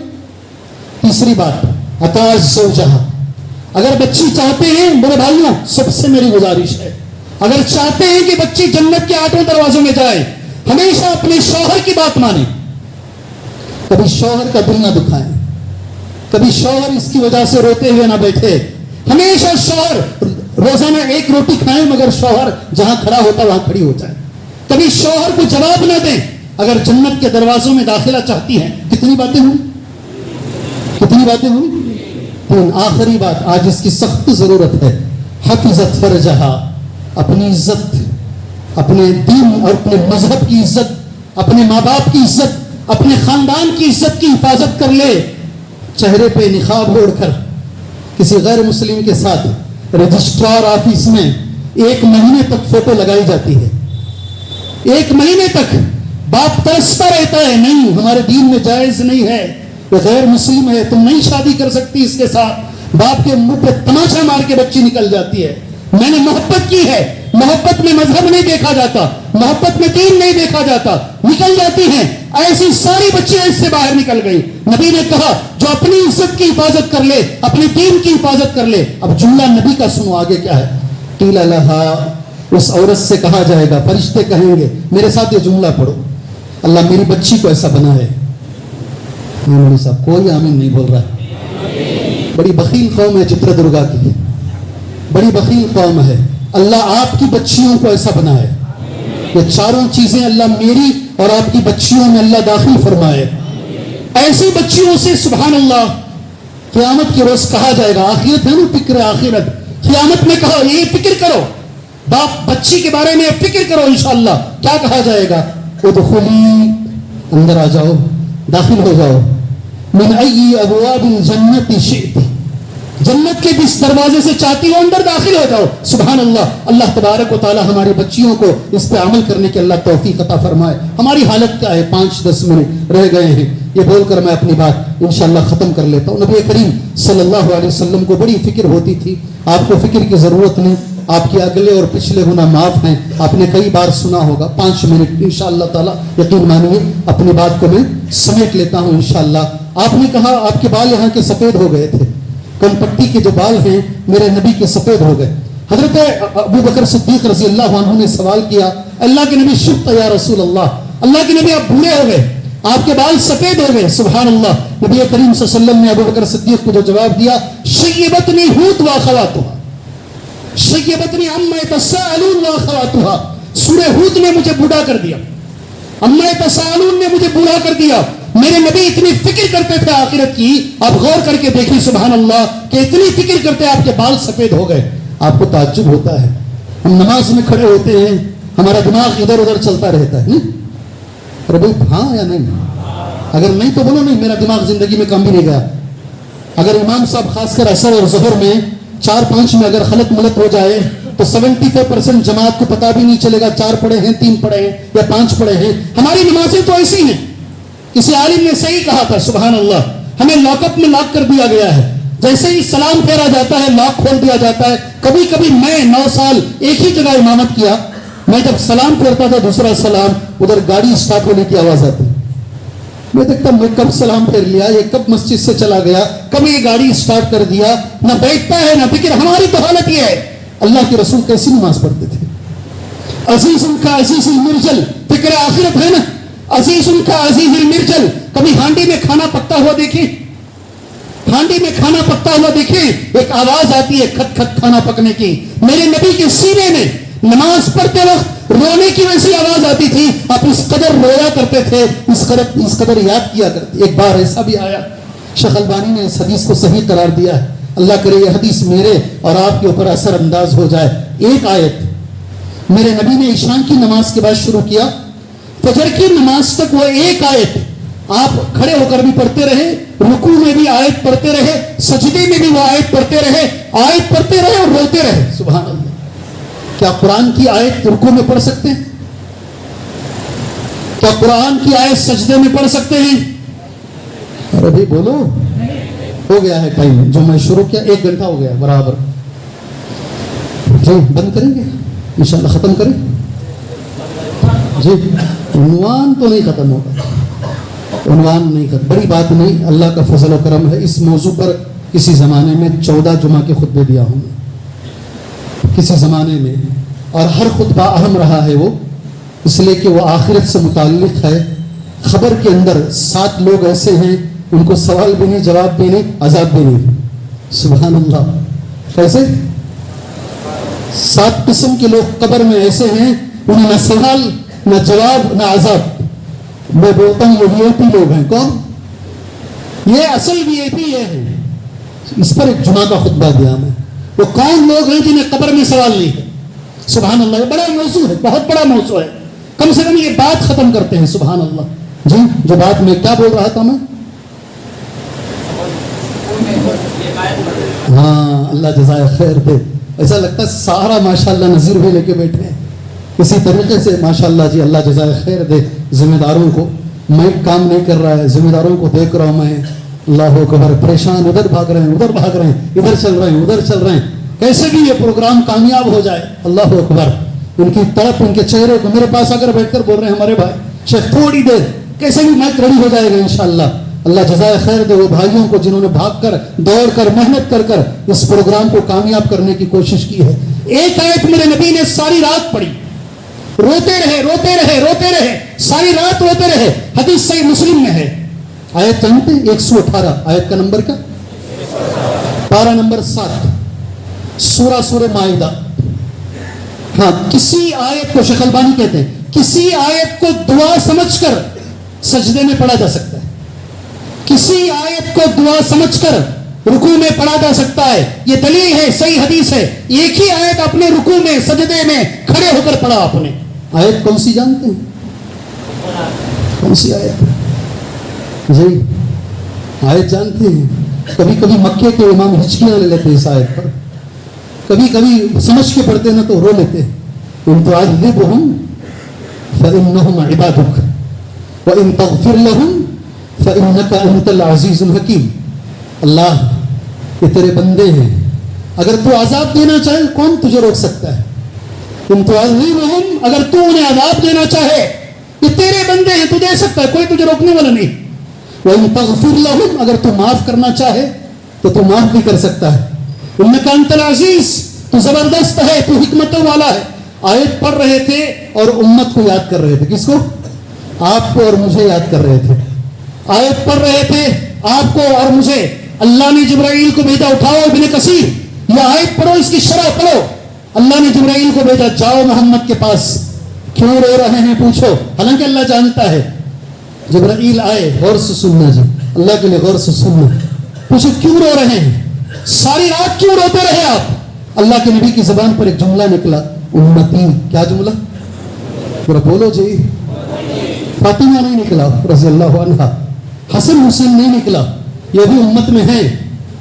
تیسری بات, عطا زوجہ. اگر بچی چاہتے ہیں میرے بھائیوں, سب سے میری گزارش ہے, اگر چاہتے ہیں کہ بچی جنت کے 8 دروازوں میں جائے, ہمیشہ اپنے شوہر کی بات مانیں. کبھی شوہر کا دل نہ دکھائیں, کبھی شوہر اس کی وجہ سے روتے ہوئے نہ بیٹھے. ہمیشہ شوہر روزانہ 1 روٹی کھائیں, مگر شوہر جہاں کھڑا ہوتا وہاں کھڑی ہو جائے. کبھی شوہر کو جواب نہ دیں اگر جنت کے دروازوں میں داخلہ چاہتی ہیں. کتنی باتیں ہوئی, کتنی باتیں ہوئی. آخری بات, آج اس کی سخت ضرورت ہے, حفظت فرجہا. اپنی عزت, اپنے دین اور اپنے مذہب کی عزت, اپنے ماں باپ کی عزت, اپنے خاندان کی عزت کی حفاظت کر لے. چہرے پہ نقاب اوڑھ کر کسی غیر مسلم کے ساتھ رجسٹرار آفس میں 1 مہینے تک فوٹو لگائی جاتی ہے. 1 مہینے تک باپ ترستا رہتا ہے, نہیں ہمارے دین میں جائز نہیں ہے, وہ غیر مسلم ہے, تم نہیں شادی کر سکتی اس کے ساتھ. باپ کے منہ پہ تماچا مار کے بچی نکل جاتی ہے. میں نے محبت کی ہے, محبت میں مذہب نہیں دیکھا جاتا, محبت میں دین نہیں دیکھا جاتا, نکل جاتی ہیں. ایسی ساری بچیاں اس سے باہر نکل گئی. نبی نے کہا جو اپنی عزت کی حفاظت کر لے, اپنے دین کی حفاظت کر لے. اب جملہ نبی کا سنو, آگے کیا ہے. قیل لہا, اس عورت سے کہا جائے گا, فرشتے کہیں گے, میرے ساتھ یہ جملہ پڑھو, اللہ میری بچی کو ایسا بنا ہے. مولوی صاحب کوئی آمین نہیں بول رہا. بڑی بخیل قوم ہے چتر درگا کی, بڑی بخیل قوم ہے. اللہ آپ کی بچیوں کو ایسا بنا ہے. یہ چاروں چیزیں اللہ میری اور آپ کی بچیوں میں اللہ داخل فرمائے. ایسی بچیوں سے سبحان اللہ قیامت کے روز کہا جائے گا. آخرت ہے نا, فکر آخرت. قیامت میں کہو یہ فکر کرو, باپ بچی کے بارے میں فکر کرو. انشاءاللہ کیا کہا جائے گا, ادخلی, اندر آ جاؤ, داخل ہو جاؤ. من ای ابواب الجنت شئت, جنت کے جس دروازے سے چاہتی ہو اندر داخل ہو جاؤ. سبحان اللہ. اللہ تبارک و تعالی ہماری بچیوں کو اس پہ عمل کرنے کے اللہ توفیق عطا فرمائے. ہماری حالت کیا ہے, 5-10 منٹ رہ گئے ہیں, یہ بول کر میں اپنی بات انشاءاللہ ختم کر لیتا ہوں. نبی کریم صلی اللہ علیہ وسلم کو بڑی فکر ہوتی تھی. آپ کو فکر کی ضرورت نہیں, آپ کے اگلے اور پچھلے گناہ معاف ہیں. آپ نے کئی بار سنا ہوگا. 5 منٹ انشاءاللہ تعالی, یقین مانیے اپنی بات کو میں سمیٹ لیتا ہوں انشاءاللہ. آپ نے کہا آپ کے بال یہاں کے سفید ہو گئے تھے, کن پٹی کے جو بال ہیں میرے نبی کے سفید ہو گئے. حضرت ابو بکر صدیق رضی اللہ عنہ نے سوال کیا, اللہ کے نبی شبت یا رسول اللہ, اللہ کے نبی آپ بوڑھے ہو گئے, آپ کے بال سفید ہو گئے. سبحان اللہ. نبی کریم صلی اللہ علیہ وسلم نے ابو بکر صدیق کو جو جواب دیا, شیبتنی ہود واخواتها, شیبتنی عما یتساءلون واخواتها, سورہ ہود نے مجھے بوڑھا کر دیا, عما یتساءلون نے مجھے بوڑھا کر دیا. میرے نبی اتنی فکر کرتے تھے آخرت کی, آپ غور کر کے دیکھیں سبحان اللہ کہ اتنی فکر کرتے آپ کے بال سفید ہو گئے. آپ کو تعجب ہوتا ہے, ہم نماز میں کھڑے ہوتے ہیں, ہمارا دماغ ادھر ادھر چلتا رہتا ہے. ارے بھائی ہاں یا نہیں, اگر نہیں تو بولو نہیں, میرا دماغ زندگی میں کم بھی نہیں گیا. اگر امام صاحب خاص کر عصر اور ظہر میں 4-5 میں اگر خلط ملط ہو جائے تو 75% جماعت کو پتا بھی نہیں چلے گا 4 پڑھے ہیں, 3 پڑھے ہیں یا 5 پڑھے ہیں. ہماری نمازیں تو ایسی ہیں. کسی عالم نے صحیح کہا تھا سبحان اللہ, ہمیں لاک اپ میں لاک کر دیا گیا ہے. جیسے ہی سلام پھیرا جاتا ہے لاک کھول دیا جاتا ہے. کبھی کبھی میں 9 سال ایک ہی جگہ امامت کیا, میں جب سلام پھیرتا تھا دوسرا سلام, ادھر گاڑی اسٹارٹ ہونے کی آواز آتی. میں دیکھتا میں کب سلام پھیر لیا, یہ کب مسجد سے چلا گیا, کب یہ گاڑی اسٹارٹ کر دیا, نہ بیٹھتا ہے نہ فکر. ہماری تو حالت یہ ہے. اللہ کے رسول کیسی نماز پڑھتے تھے, عزیز ان کا عزیز المرجل, فکر آخرت ہے نا, عزیز ان کا عزیز المرجل. کبھی ہانڈی میں کھانا پکتا ہوا دیکھیں, ہانڈی میں کھانا پکتا ہوا دیکھیں, ایک آواز آتی ہے کھٹ کھٹ کھانا پکنے کی. میرے نبی کے سینے میں نماز پڑھتے وقت رونے کی ویسی آواز آتی تھی، آپ اس قدر رویا کرتے تھے، اس قدر یاد کیا کرتے۔ ایک بار ایسا بھی آیا، شیخ البانی نے اس حدیث کو صحیح قرار دیا ہے، اللہ کرے یہ حدیث میرے اور آپ کے اوپر اثر انداز ہو جائے۔ ایک آیت میرے نبی نے عشاء کی نماز کے بعد شروع کیا، فجر کی نماز تک وہ ایک آیت آپ کھڑے ہو کر بھی پڑھتے رہے، رکوع میں بھی آیت پڑھتے رہے، سجدے میں بھی وہ آیت پڑھتے رہے، آیت پڑھتے رہے اور روتے رہے۔ سبحان اللہ! کیا قرآن کی آیت رکوع میں پڑھ سکتے ہیں؟ کیا قرآن کی آیت سجدے میں پڑھ سکتے ہیں؟ ارے بھائی بولو، ہو گیا ہے ٹائم جو میں شروع کیا، 1 گھنٹہ ہو گیا برابر۔ جی بند کریں گے انشاءاللہ، ختم کریں جی۔ عنوان تو نہیں ختم ہوگا، عنوان نہیں ختم، بڑی بات نہیں، اللہ کا فضل و کرم ہے۔ اس موضوع پر کسی زمانے میں 14 جمعہ کے خطبے دیا ہوں کسی زمانے میں، اور ہر خطبہ اہم رہا ہے وہ، اس لیے کہ وہ آخرت سے متعلق ہے۔ خبر کے اندر 7 لوگ ایسے ہیں، ان کو سوال بھی نہیں، جواب بھی نہیں، عذاب بھی نہیں۔ سبحان اللہ! کیسے؟ 7 قسم کے لوگ قبر میں ایسے ہیں، انہیں نہ سوال نہ جواب نہ عذاب۔ میں بولتا ہوں یہ VIP لوگ ہیں۔ کون؟ یہ اصل VIP یہ ہیں۔ اس پر ایک جمعہ کا خطبہ دیا میں، وہ کون لوگ ہیں جنہیں قبر میں سوال نہیں ہے۔ سبحان اللہ! یہ بڑا موضوع ہے، بہت بڑا موضوع ہے، کم سے کم یہ بات ختم کرتے ہیں۔ سبحان اللہ! جی جو بات میں کیا بول رہا تھا میں، ہاں اللہ جزائے خیر دے۔ ایسا لگتا ہے سارا ماشاءاللہ نظیر بھی لے کے بیٹھے ہیں اسی طریقے سے، ماشاءاللہ جی اللہ جزائے خیر دے ذمہ داروں کو۔ میں کام نہیں کر رہا ہے، ذمہ داروں کو دیکھ رہا ہوں میں، اللہ اکبر، پریشان، ادھر بھاگ رہے ہیں ادھر بھاگ رہے ہیں، ادھر چل رہے ہیں ادھر چل رہے ہیں، کیسے بھی یہ پروگرام کامیاب ہو جائے۔ اللہ اکبر! ان کی طرف، ان کے چہرے کو میرے پاس اگر بیٹھ کر بول رہے ہیں ہمارے بھائی شیخ تھوڑی دیر، کیسے بھی مائک ریڈی ہو جائے گا انشاءاللہ۔ اللہ جزائے خیر دے وہ بھائیوں کو جنہوں نے بھاگ کر، دوڑ کر، محنت کر کر اس پروگرام کو کامیاب کرنے کی کوشش کی ہے۔ ایک آیت میرے نبی نے ساری رات پڑھی، روتے رہے روتے رہے روتے رہے، ساری رات روتے رہے۔ حدیث صحیح مسلم میں ہے۔ آیت جانتے ہیں؟ 118 آیت کا نمبر کا، پارہ نمبر 7، سورہ مائدہ۔ ہاں، کسی آیت کو شیخ البانی کہتے ہیں کسی آیت کو دعا سمجھ کر سجدے میں پڑھا جا سکتا ہے، کسی آیت کو دعا سمجھ کر رکوع میں پڑھا جا سکتا ہے۔ یہ دلیل ہے، صحیح حدیث ہے۔ ایک ہی آیت اپنے رکوع میں، سجدے میں کھڑے ہو کر پڑھا آپ نے۔ آیت کون سی جانتے ہیں؟ کون سی آیت؟ جی آیت جانتے ہیں؟ کبھی کبھی مکے کے امام ہچکیاں لے لیتے اس آیت پر، کبھی کبھی سمجھ کے پڑھتے نا تو رو لیتے۔ ان تعذبهم فإنهم عبادك وإن تغفر لهم فإنك أنت العزيز الحكيم۔ اللہ یہ تیرے بندے ہیں، اگر تو عذاب دینا چاہے کون تجھے روک سکتا ہے؟ ان تعذبهم، اگر تو انہیں عذاب دینا چاہے، یہ تیرے بندے ہیں، تو دے سکتا ہے، کوئی تجھے روکنے والا نہیں۔ وإن تغفر لهم، اگر تو معاف کرنا چاہے تو تو معاف بھی کر سکتا ہے۔ انک انت العزیز، تو زبردست ہے، تو حکمتوں والا ہے۔ آیت پڑھ رہے تھے اور امت کو یاد کر رہے تھے۔ کس کو؟ آپ کو اور مجھے یاد کر رہے تھے۔ آیت پڑھ رہے تھے آپ کو اور مجھے۔ اللہ نے جبرائیل کو بھیجا، اٹھاؤ ابن کثیر یہ آیت پڑھو، اس کی شرح پڑھو۔ اللہ نے جبرائیل کو بھیجا، جاؤ محمد کے پاس، کیوں رو رہے ہیں پوچھو، حالانکہ اللہ جانتا ہے۔ جبرائیل آئے، غور سے سننا جی، اللہ کے لیے غور سے سننا، پوچھو کیوں رو رہے ہیں، ساری رات کیوں روتے رہے آپ؟ اللہ کے نبی کی زبان پر ایک جملہ نکلا، امتی۔ کیا جملہ؟ ذرا بولو جی۔ فاطمہ نہیں نکلا رضی اللہ عنہا، حسن حسین نہیں نکلا، یہ بھی امت میں ہے۔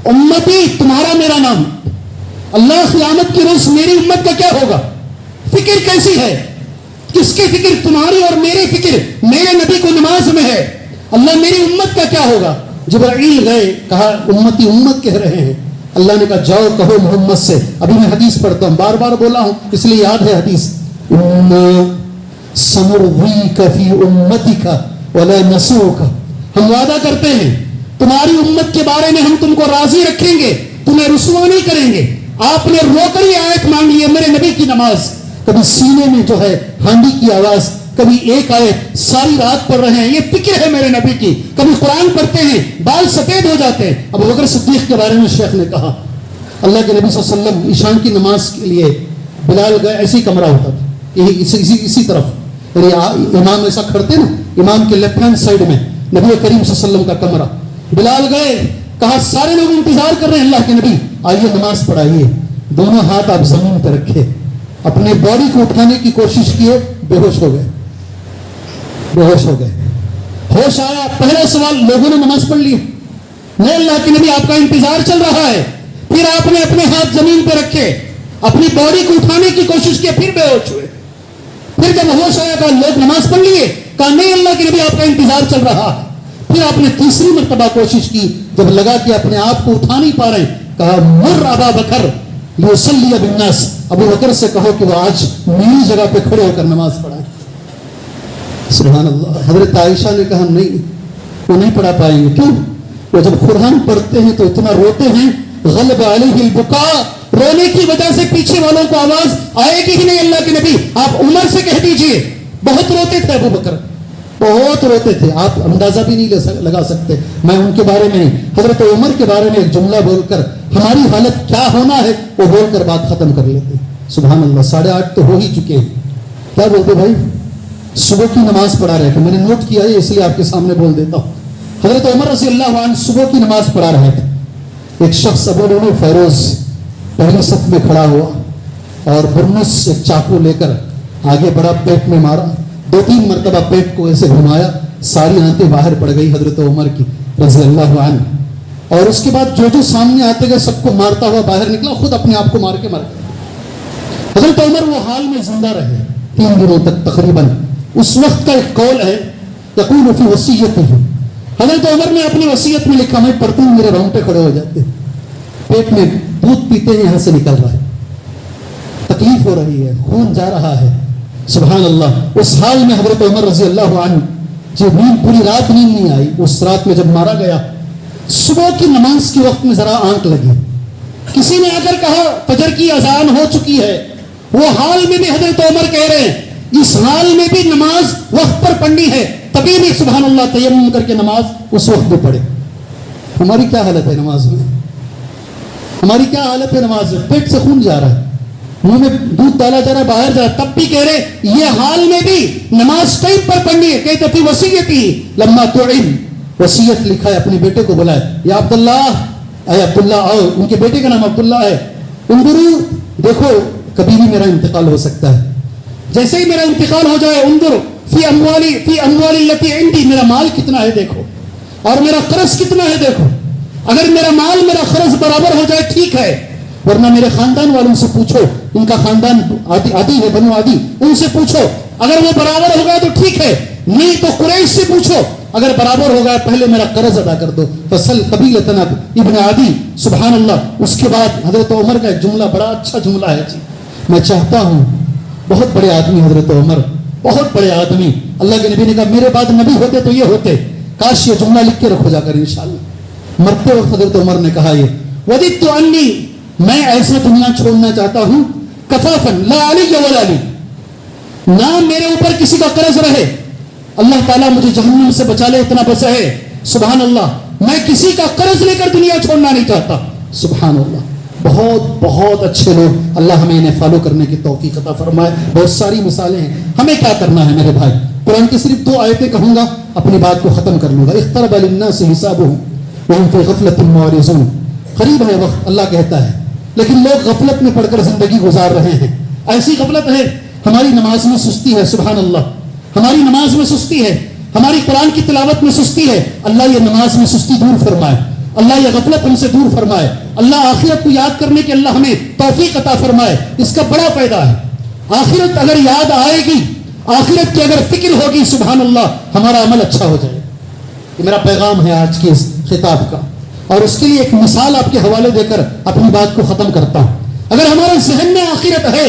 امتی تمہارا میرا نام، اللہ قیامت کی روز میری امت کا کیا ہوگا؟ فکر کیسی ہے؟ کس کی فکر؟ تمہاری اور میری فکر میرے نبی کو نماز میں ہے۔ اللہ میری امت کا کیا ہوگا؟ جبرائیل گئے، کہا امتی امت کہہ رہے ہیں۔ اللہ نے کہا جاؤ کہو محمد سے۔ ابھی میں حدیث پڑھتا ہوں، بار بار بولا ہوں اس لیے یاد ہے حدیث، سنرضیک فی امتک ولا نسوک، ہم وعدہ کرتے ہیں تمہاری امت کے بارے میں ہم تم کو راضی رکھیں گے، تمہیں رسوا نہیں کریں گے۔ آپ نے رو کر ہی آیت مانگ لی ہے، میرے نبی کی نماز، کبھی سینے میں جو ہے ہانڈی کی آواز، کبھی ایک آیت ساری رات پڑھ رہے ہیں، یہ فکر ہے میرے نبی کی۔ کبھی قرآن پڑھتے ہیں بال سفید ہو جاتے ہیں۔ ابو بکر صدیق کے بارے میں شیخ نے کہا، اللہ کے نبی صلی اللہ علیہ وسلم عشاء کی نماز کے لیے بلال گئے، ایسی کمرہ ہوتا تھا یہی اسی طرف، یعنی امام ایسا کھڑتے نا، امام کے لیفٹ ہینڈ سائڈ میں نبی کریم صلی اللہ علیہ وسلم کا کمرہ. بلال گئے، کہا سارے لوگ انتظار کر رہے ہیں اللہ کے نبی، آئیے نماز پڑھائیے. دونوں ہاتھ آپ زمین پہ رکھے، اپنے باڈی کو اٹھانے کی کوشش کیے، بے ہوش ہو گئے. ہوش آیا، پہلا سوال لوگوں نے نماز پڑھ لی، نہیں اللہ کے نبی آپ کا انتظار چل رہا ہے. پھر آپ نے اپنے ہاتھ زمین پہ رکھے، اپنی باڈی کو اٹھانے کی کوشش کی، پھر بے ہوش ہوئے. پھر جب ہوش آیا کہا لوگ نماز پڑھ لیے، کہا نہیں اللہ کے نبی آپ کا انتظار چل رہا ہے. پھر آپ نے تیسری مرتبہ کوشش کی، جب لگا کہ اپنے آپ کو اٹھا نہیں پا رہے، کہا مر ابا بکر لیصلی بالناس، ابو بکر سے کہو کہ وہ آج میری جگہ پہ کھڑے ہو کر نماز پڑھائے. سبحان اللہ. حضرت عائشہ نے کہا نہیں، وہ نہیں پڑھا پائیں گے. کیوں؟ وہ جب قرآن پڑھتے ہیں تو اتنا روتے ہیں، غلب علیہ البکا، رونے کی وجہ سے پیچھے والوں کو آواز آئے گی ہی نہیں. اللہ کے نبی آپ عمر سے کہہ دیجئے، بہت روتے تھے ابو بکر، بہت روتے تھے، آپ اندازہ بھی نہیں لگا سکتے. میں ان کے بارے میں، حضرت عمر کے بارے میں ایک جملہ بول کر ہماری حالت کیا ہونا ہے وہ بول کر بات ختم کر لیتے. سبحان اللہ. 8:30 تو ہو ہی چکے ہیں. کیا بولتے بھائی؟ صبح کی نماز پڑھا رہے تھے، میں نے نوٹ کیا ہے اس لیے آپ کے سامنے بول دیتا ہوں. حضرت عمر رضی اللہ عنہ صبح کی نماز پڑھا رہے تھے. ایک شخص ابو لؤلؤ فیروز پہلی صف میں کھڑا ہوا اور برنس ایک چاقو لے کر آگے بڑا، پیٹ میں مارا، 2-3 مرتبہ پیٹ کو ایسے گھمایا، ساری آنتیں باہر پڑ گئی حضرت عمر کی رضی اللہ عنہ. اور اس کے بعد جو سامنے آتے گئے سب کو مارتا ہوا باہر نکلا، خود اپنے آپ کو مار کے مر گیا. حضرت عمر وہ حال میں زندہ رہے 3 دنوں تک تقریباً. اس وقت کا ایک قول ہے، یقول فی وصیتہ، حضرت عمر نے اپنی وصیت میں لکھا، میں پڑھتی ہوں میرے رونگٹے کھڑے ہو جاتے، پیٹ میں دودھ پیتے ہیں یہاں سے نکل رہا ہے، تکلیف ہو رہی ہے، خون جا رہا ہے. سبحان اللہ. اس حال میں حضرت عمر رضی اللہ عنہ جو پوری رات نیند نہیں آئی، اس رات میں جب مارا گیا، صبح کی نماز کے وقت میں ذرا آنکھ لگی، کسی نے اگر کہا فجر کی اذان ہو چکی ہے، وہ حال میں بھی حضرت عمر کہہ رہے ہیں اس حال میں بھی نماز وقت پر پڑھنی ہے، تبھی بھی سبحان اللہ تیمم کر کے نماز اس وقت میں پڑھے. ہماری کیا حالت ہے نماز میں؟ ہماری کیا حالت ہے نماز میں؟ پیٹ سے خون جا رہا ہے، منہ میں دودھ ڈالا جا رہا ہے، باہر جا رہا ہے، تب بھی کہہ رہے یہ حال میں بھی نماز ٹائم پر پڑھنی ہے. کہتے تھے وصیتی لما تعین، وصیت لکھا ہے، اپنے بیٹے کو بلائے، یا عبداللہ، اے عبداللہ آؤ، ان کے بیٹے کا نام عبداللہ ہے، انظرو دیکھو کبھی بھی میرا انتقال ہو سکتا ہے، جیسے ہی میرا انتقال ہو جائے انظر فی اموالی التی عندی، میرا مال کتنا ہے دیکھو، اور میرا قرض کتنا ہے دیکھو. اگر میرا مال میرا قرض برابر ہو جائے ٹھیک ہے، ورنہ میرے خاندان والوں سے پوچھو، ان کا خاندان عادی ہے، بنو عادی، ان سے پوچھو، اگر وہ برابر ہو گیا تو ٹھیک ہے، نہیں تو قریش سے پوچھو، اگر برابر ہو گیا پہلے میرا قرض ادا کر دو. فصل قبیلتنا ابن عدی. سبحان اللہ. اس کے بعد حضرت عمر کا ایک جملہ بڑا اچھا جملہ ہے جی، میں چاہتا ہوں، بہت بڑے آدمی حضرت عمر، بہت بڑے آدمی، اللہ کے نبی نے کہا میرے بعد نبی ہوتے تو یہ ہوتے، کاش یہ جملہ لکھ کے رکھو جا کر انشاءاللہ. مرتے وقت حضرت عمر نے کہا یہ وددت انی، میں ایسے دنیا چھوڑنا چاہتا ہوں، کفافن لا علی ولا علی، نہ میرے اوپر کسی کا قرض رہے، اللہ تعالیٰ مجھے جہنم سے بچا لے اتنا بس ہے. سبحان اللہ. میں کسی کا قرض لے کر دنیا چھوڑنا نہیں چاہتا. سبحان اللہ. بہت بہت اچھے لوگ، اللہ ہمیں انہیں فالو کرنے کی توفیق عطا فرمائے. بہت ساری مثالیں ہیں. ہمیں کیا کرنا ہے میرے بھائی؟ قرآن کی صرف 2 آیتیں کہوں گا، اپنی بات کو ختم کر لوں گا. اقترب للناس حسابهم وهم في غفلة معرضون. قریب ہے وقت، اللہ کہتا ہے، لیکن لوگ غفلت میں پڑھ کر زندگی گزار رہے ہیں. ایسی غفلت ہے، ہماری نماز میں سستی ہے. سبحان اللہ. ہماری نماز میں سستی ہے، ہماری قرآن کی تلاوت میں سستی ہے. اللہ یہ نماز میں سستی دور فرمائے، اللہ یہ غفلت ہم سے دور فرمائے. اللہ آخرت کو یاد کرنے کے اللہ ہمیں توفیق عطا فرمائے. اس کا بڑا فائدہ ہے. آخرت اگر یاد آئے گی، آخرت کی اگر فکر ہوگی، سبحان اللہ، ہمارا عمل اچھا ہو جائے. یہ میرا پیغام ہے آج کے اس خطاب کا، اور اس کے لیے ایک مثال آپ کے حوالے دے کر اپنی بات کو ختم کرتا ہوں. اگر ہمارے ذہن میں آخرت ہے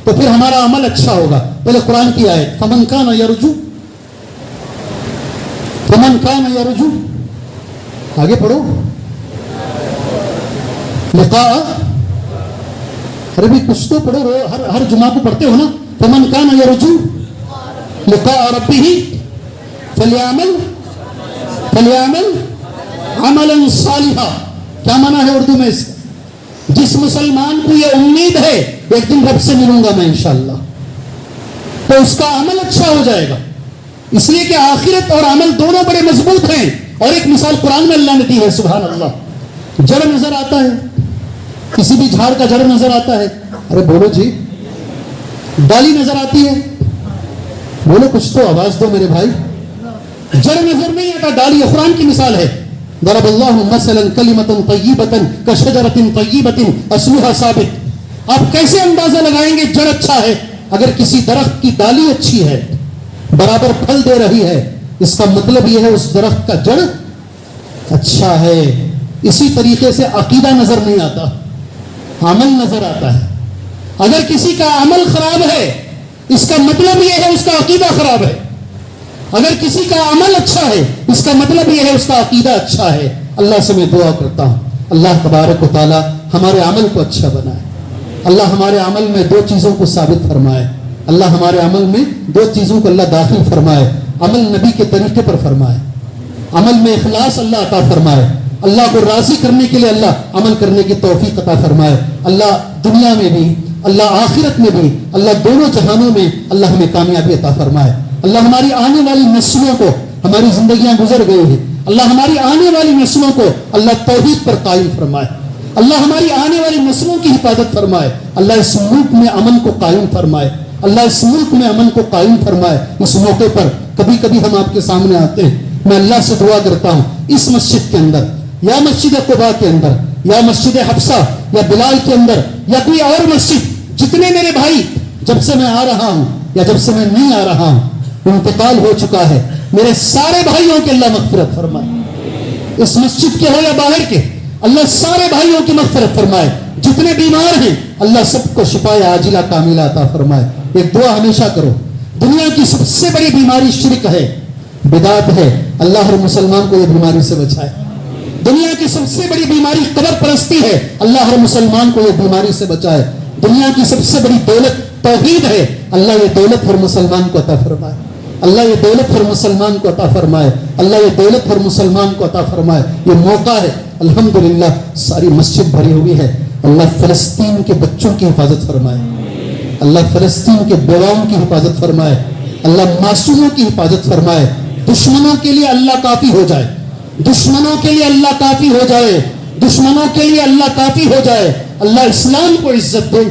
تو پھر ہمارا عمل اچھا ہوگا. پہلے قرآن کی آیت، فمن کان یرجو، فمن کان یرجو، آگے پڑھو، لقاء، عربی کچھ تو پڑھو، ہر جمعہ کو پڑھتے ہو نا. فمن کان یرجو لقاء ربہ فلیعمل عملا صالحا. کیا معنی ہے اردو میں اس کا؟ جس مسلمان کو یہ امید ہے ایک دن رب سے ملوں گا میں انشاءاللہ، تو اس کا عمل اچھا ہو جائے گا، اس لیے کہ آخرت اور عمل دونوں بڑے مضبوط ہیں۔ اور ایک مثال قرآن میں اللہ نے دی ہے، سبحان اللہ، جڑ نظر آتا ہے، کسی بھی جھاڑ کا جڑ نظر آتا ہے، ارے بولو جی، ڈالی نظر آتی ہے، بولو کچھ تو آواز دو میرے بھائی، جڑ نظر نہیں آتا، ڈالی ہے۔ قرآن کی مثال ہے، ضرب اللہ مثلا کلمۃ طیبۃ کشجرۃ طیبۃ اصلها ثابت۔ آپ کیسے اندازہ لگائیں گے جڑ اچھا ہے؟ اگر کسی درخت کی ڈالی اچھی ہے، برابر پھل دے رہی ہے، اس کا مطلب یہ ہے اس درخت کا جڑ اچھا ہے۔ اسی طریقے سے عقیدہ نظر نہیں آتا، عمل نظر آتا ہے۔ اگر کسی کا عمل خراب ہے، اس کا مطلب یہ ہے اس کا عقیدہ خراب ہے۔ اگر کسی کا عمل اچھا ہے، اس کا مطلب یہ ہے اس کا عقیدہ اچھا ہے۔ اللہ سے میں دعا کرتا ہوں، اللہ تبارک و تعالی ہمارے عمل کو اچھا بنائے، اللہ ہمارے عمل میں دو چیزوں کو ثابت فرمائے، اللہ ہمارے عمل میں دو چیزوں کو اللہ داخل فرمائے، عمل نبی کے طریقے پر فرمائے، عمل میں اخلاص اللہ عطا فرمائے، اللہ کو راضی کرنے کے لیے اللہ عمل کرنے کی توفیق عطا فرمائے۔ اللہ دنیا میں بھی، اللہ آخرت میں بھی، اللہ دونوں جہانوں میں اللہ ہمیں کامیابی عطا فرمائے۔ اللہ ہماری آنے والی نسلوں کو، ہماری زندگیاں گزر گئی ہیں، اللہ ہماری آنے والی نسلوں کو اللہ توحید پر قائم فرمائے، اللہ ہماری آنے والی نسلوں کی حفاظت فرمائے، اللہ اس ملک میں امن کو قائم فرمائے، اللہ اس ملک میں امن کو قائم فرمائے۔ اس موقع پر کبھی کبھی ہم آپ کے سامنے آتے ہیں، میں اللہ سے دعا کرتا ہوں اس مسجد کے اندر یا مسجد قباء کے اندر یا مسجد حفصہ یا بلال کے اندر یا کوئی اور مسجد، جتنے میرے بھائی جب سے میں آ رہا ہوں یا جب سے میں نہیں آ رہا ہوں انتقال ہو چکا ہے، میرے سارے بھائیوں کی اللہ مغفرت فرمائے، اس مسجد کے ہو یا باہر کے، اللہ سارے بھائیوں کی مغفرت فرمائے۔ جتنے بیمار ہیں اللہ سب کو شفا عاجلہ کاملہ عطا فرمائے۔ ایک دعا ہمیشہ کرو، دنیا کی سب سے بڑی بیماری شرک ہے، بدعت ہے، اللہ ہر مسلمان کو یہ بیماری سے بچائے۔ دنیا کی سب سے بڑی بیماری قبر پرستی ہے، اللہ ہر مسلمان کو یہ بیماری سے بچائے۔ دنیا کی سب سے بڑی دولت توحید ہے، اللہ یہ دولت ہر مسلمان کو عطا فرمائے، اللہ یہ دولت ہر مسلمان کو عطا فرمائے، اللہ یہ دولت ہر مسلمان کو عطا فرمائے۔ یہ موقع ہے، الحمدللہ ساری مسجد بھری ہوئی ہے، اللہ فلسطین کے بچوں کی حفاظت فرمائے، اللہ فلسطین کے بیواؤں کی حفاظت فرمائے، اللہ معصوموں کی حفاظت فرمائے۔ دشمنوں کے لیے اللہ کافی ہو جائے، دشمنوں کے لیے اللہ کافی ہو جائے، دشمنوں کے لیے اللہ کافی ہو جائے۔ اللہ اسلام کو عزت دے،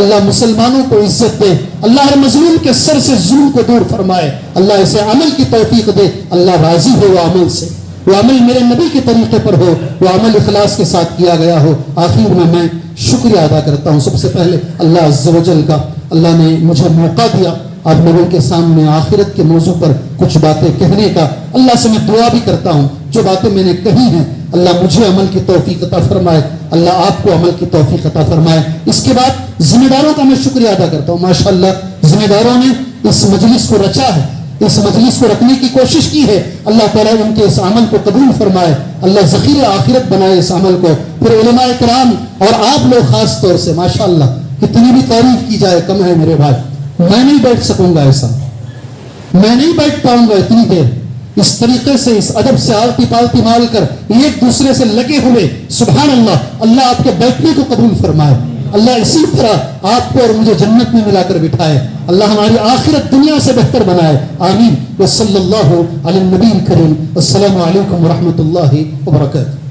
اللہ مسلمانوں کو عزت دے، اللہ ہر مظلوم کے سر سے ظلم کو دور فرمائے، اللہ اسے عمل کی توفیق دے، اللہ راضی ہو وہ عمل سے، وہ عمل میرے نبی کے طریقے پر ہو، وہ عمل اخلاص کے ساتھ کیا گیا ہو۔ آخر میں شکریہ ادا کرتا ہوں سب سے پہلے اللہ عز و جل کا، اللہ نے مجھے موقع دیا آپ لوگوں کے سامنے آخرت کے موضوع پر کچھ باتیں کہنے کا۔ اللہ سے میں دعا بھی کرتا ہوں جو باتیں میں نے کہی ہیں اللہ مجھے عمل کی توفیق عطا فرمائے، اللہ آپ کو عمل کی توفیق عطا فرمائے۔ اس کے بعد ذمہ داروں کا میں شکریہ ادا کرتا ہوں، ماشاءاللہ ذمہ داروں نے اس مجلس کو رچا ہے، اس مجلس کو رکھنے کی کوشش کی ہے، اللہ تعالیٰ ان کے اس عمل کو قبول فرمائے، اللہ ذخیرہ آخرت بنائے اس عمل کو۔ پھر علماء کرام اور آپ لوگ خاص طور سے ماشاءاللہ، کتنی بھی تعریف کی جائے کم ہے میرے بھائی، میں نہیں بیٹھ سکوں گا، ایسا میں نہیں بیٹھ پاؤں گا اتنی دیر اس طریقے سے، اس ادب سے آلتی پالتی مال کر ایک دوسرے سے لگے ہوئے۔ سبحان اللہ، اللہ آپ کے بیٹھنے کو قبول فرمائے، اللہ اسی طرح آپ کو اور مجھے جنت میں ملا کر بٹھائے، اللہ ہماری آخرت دنیا سے بہتر بنائے، آمین۔ وصلی اللہ علی النبی الکریم، السلام علیکم ورحمۃ اللہ وبرکاتہ۔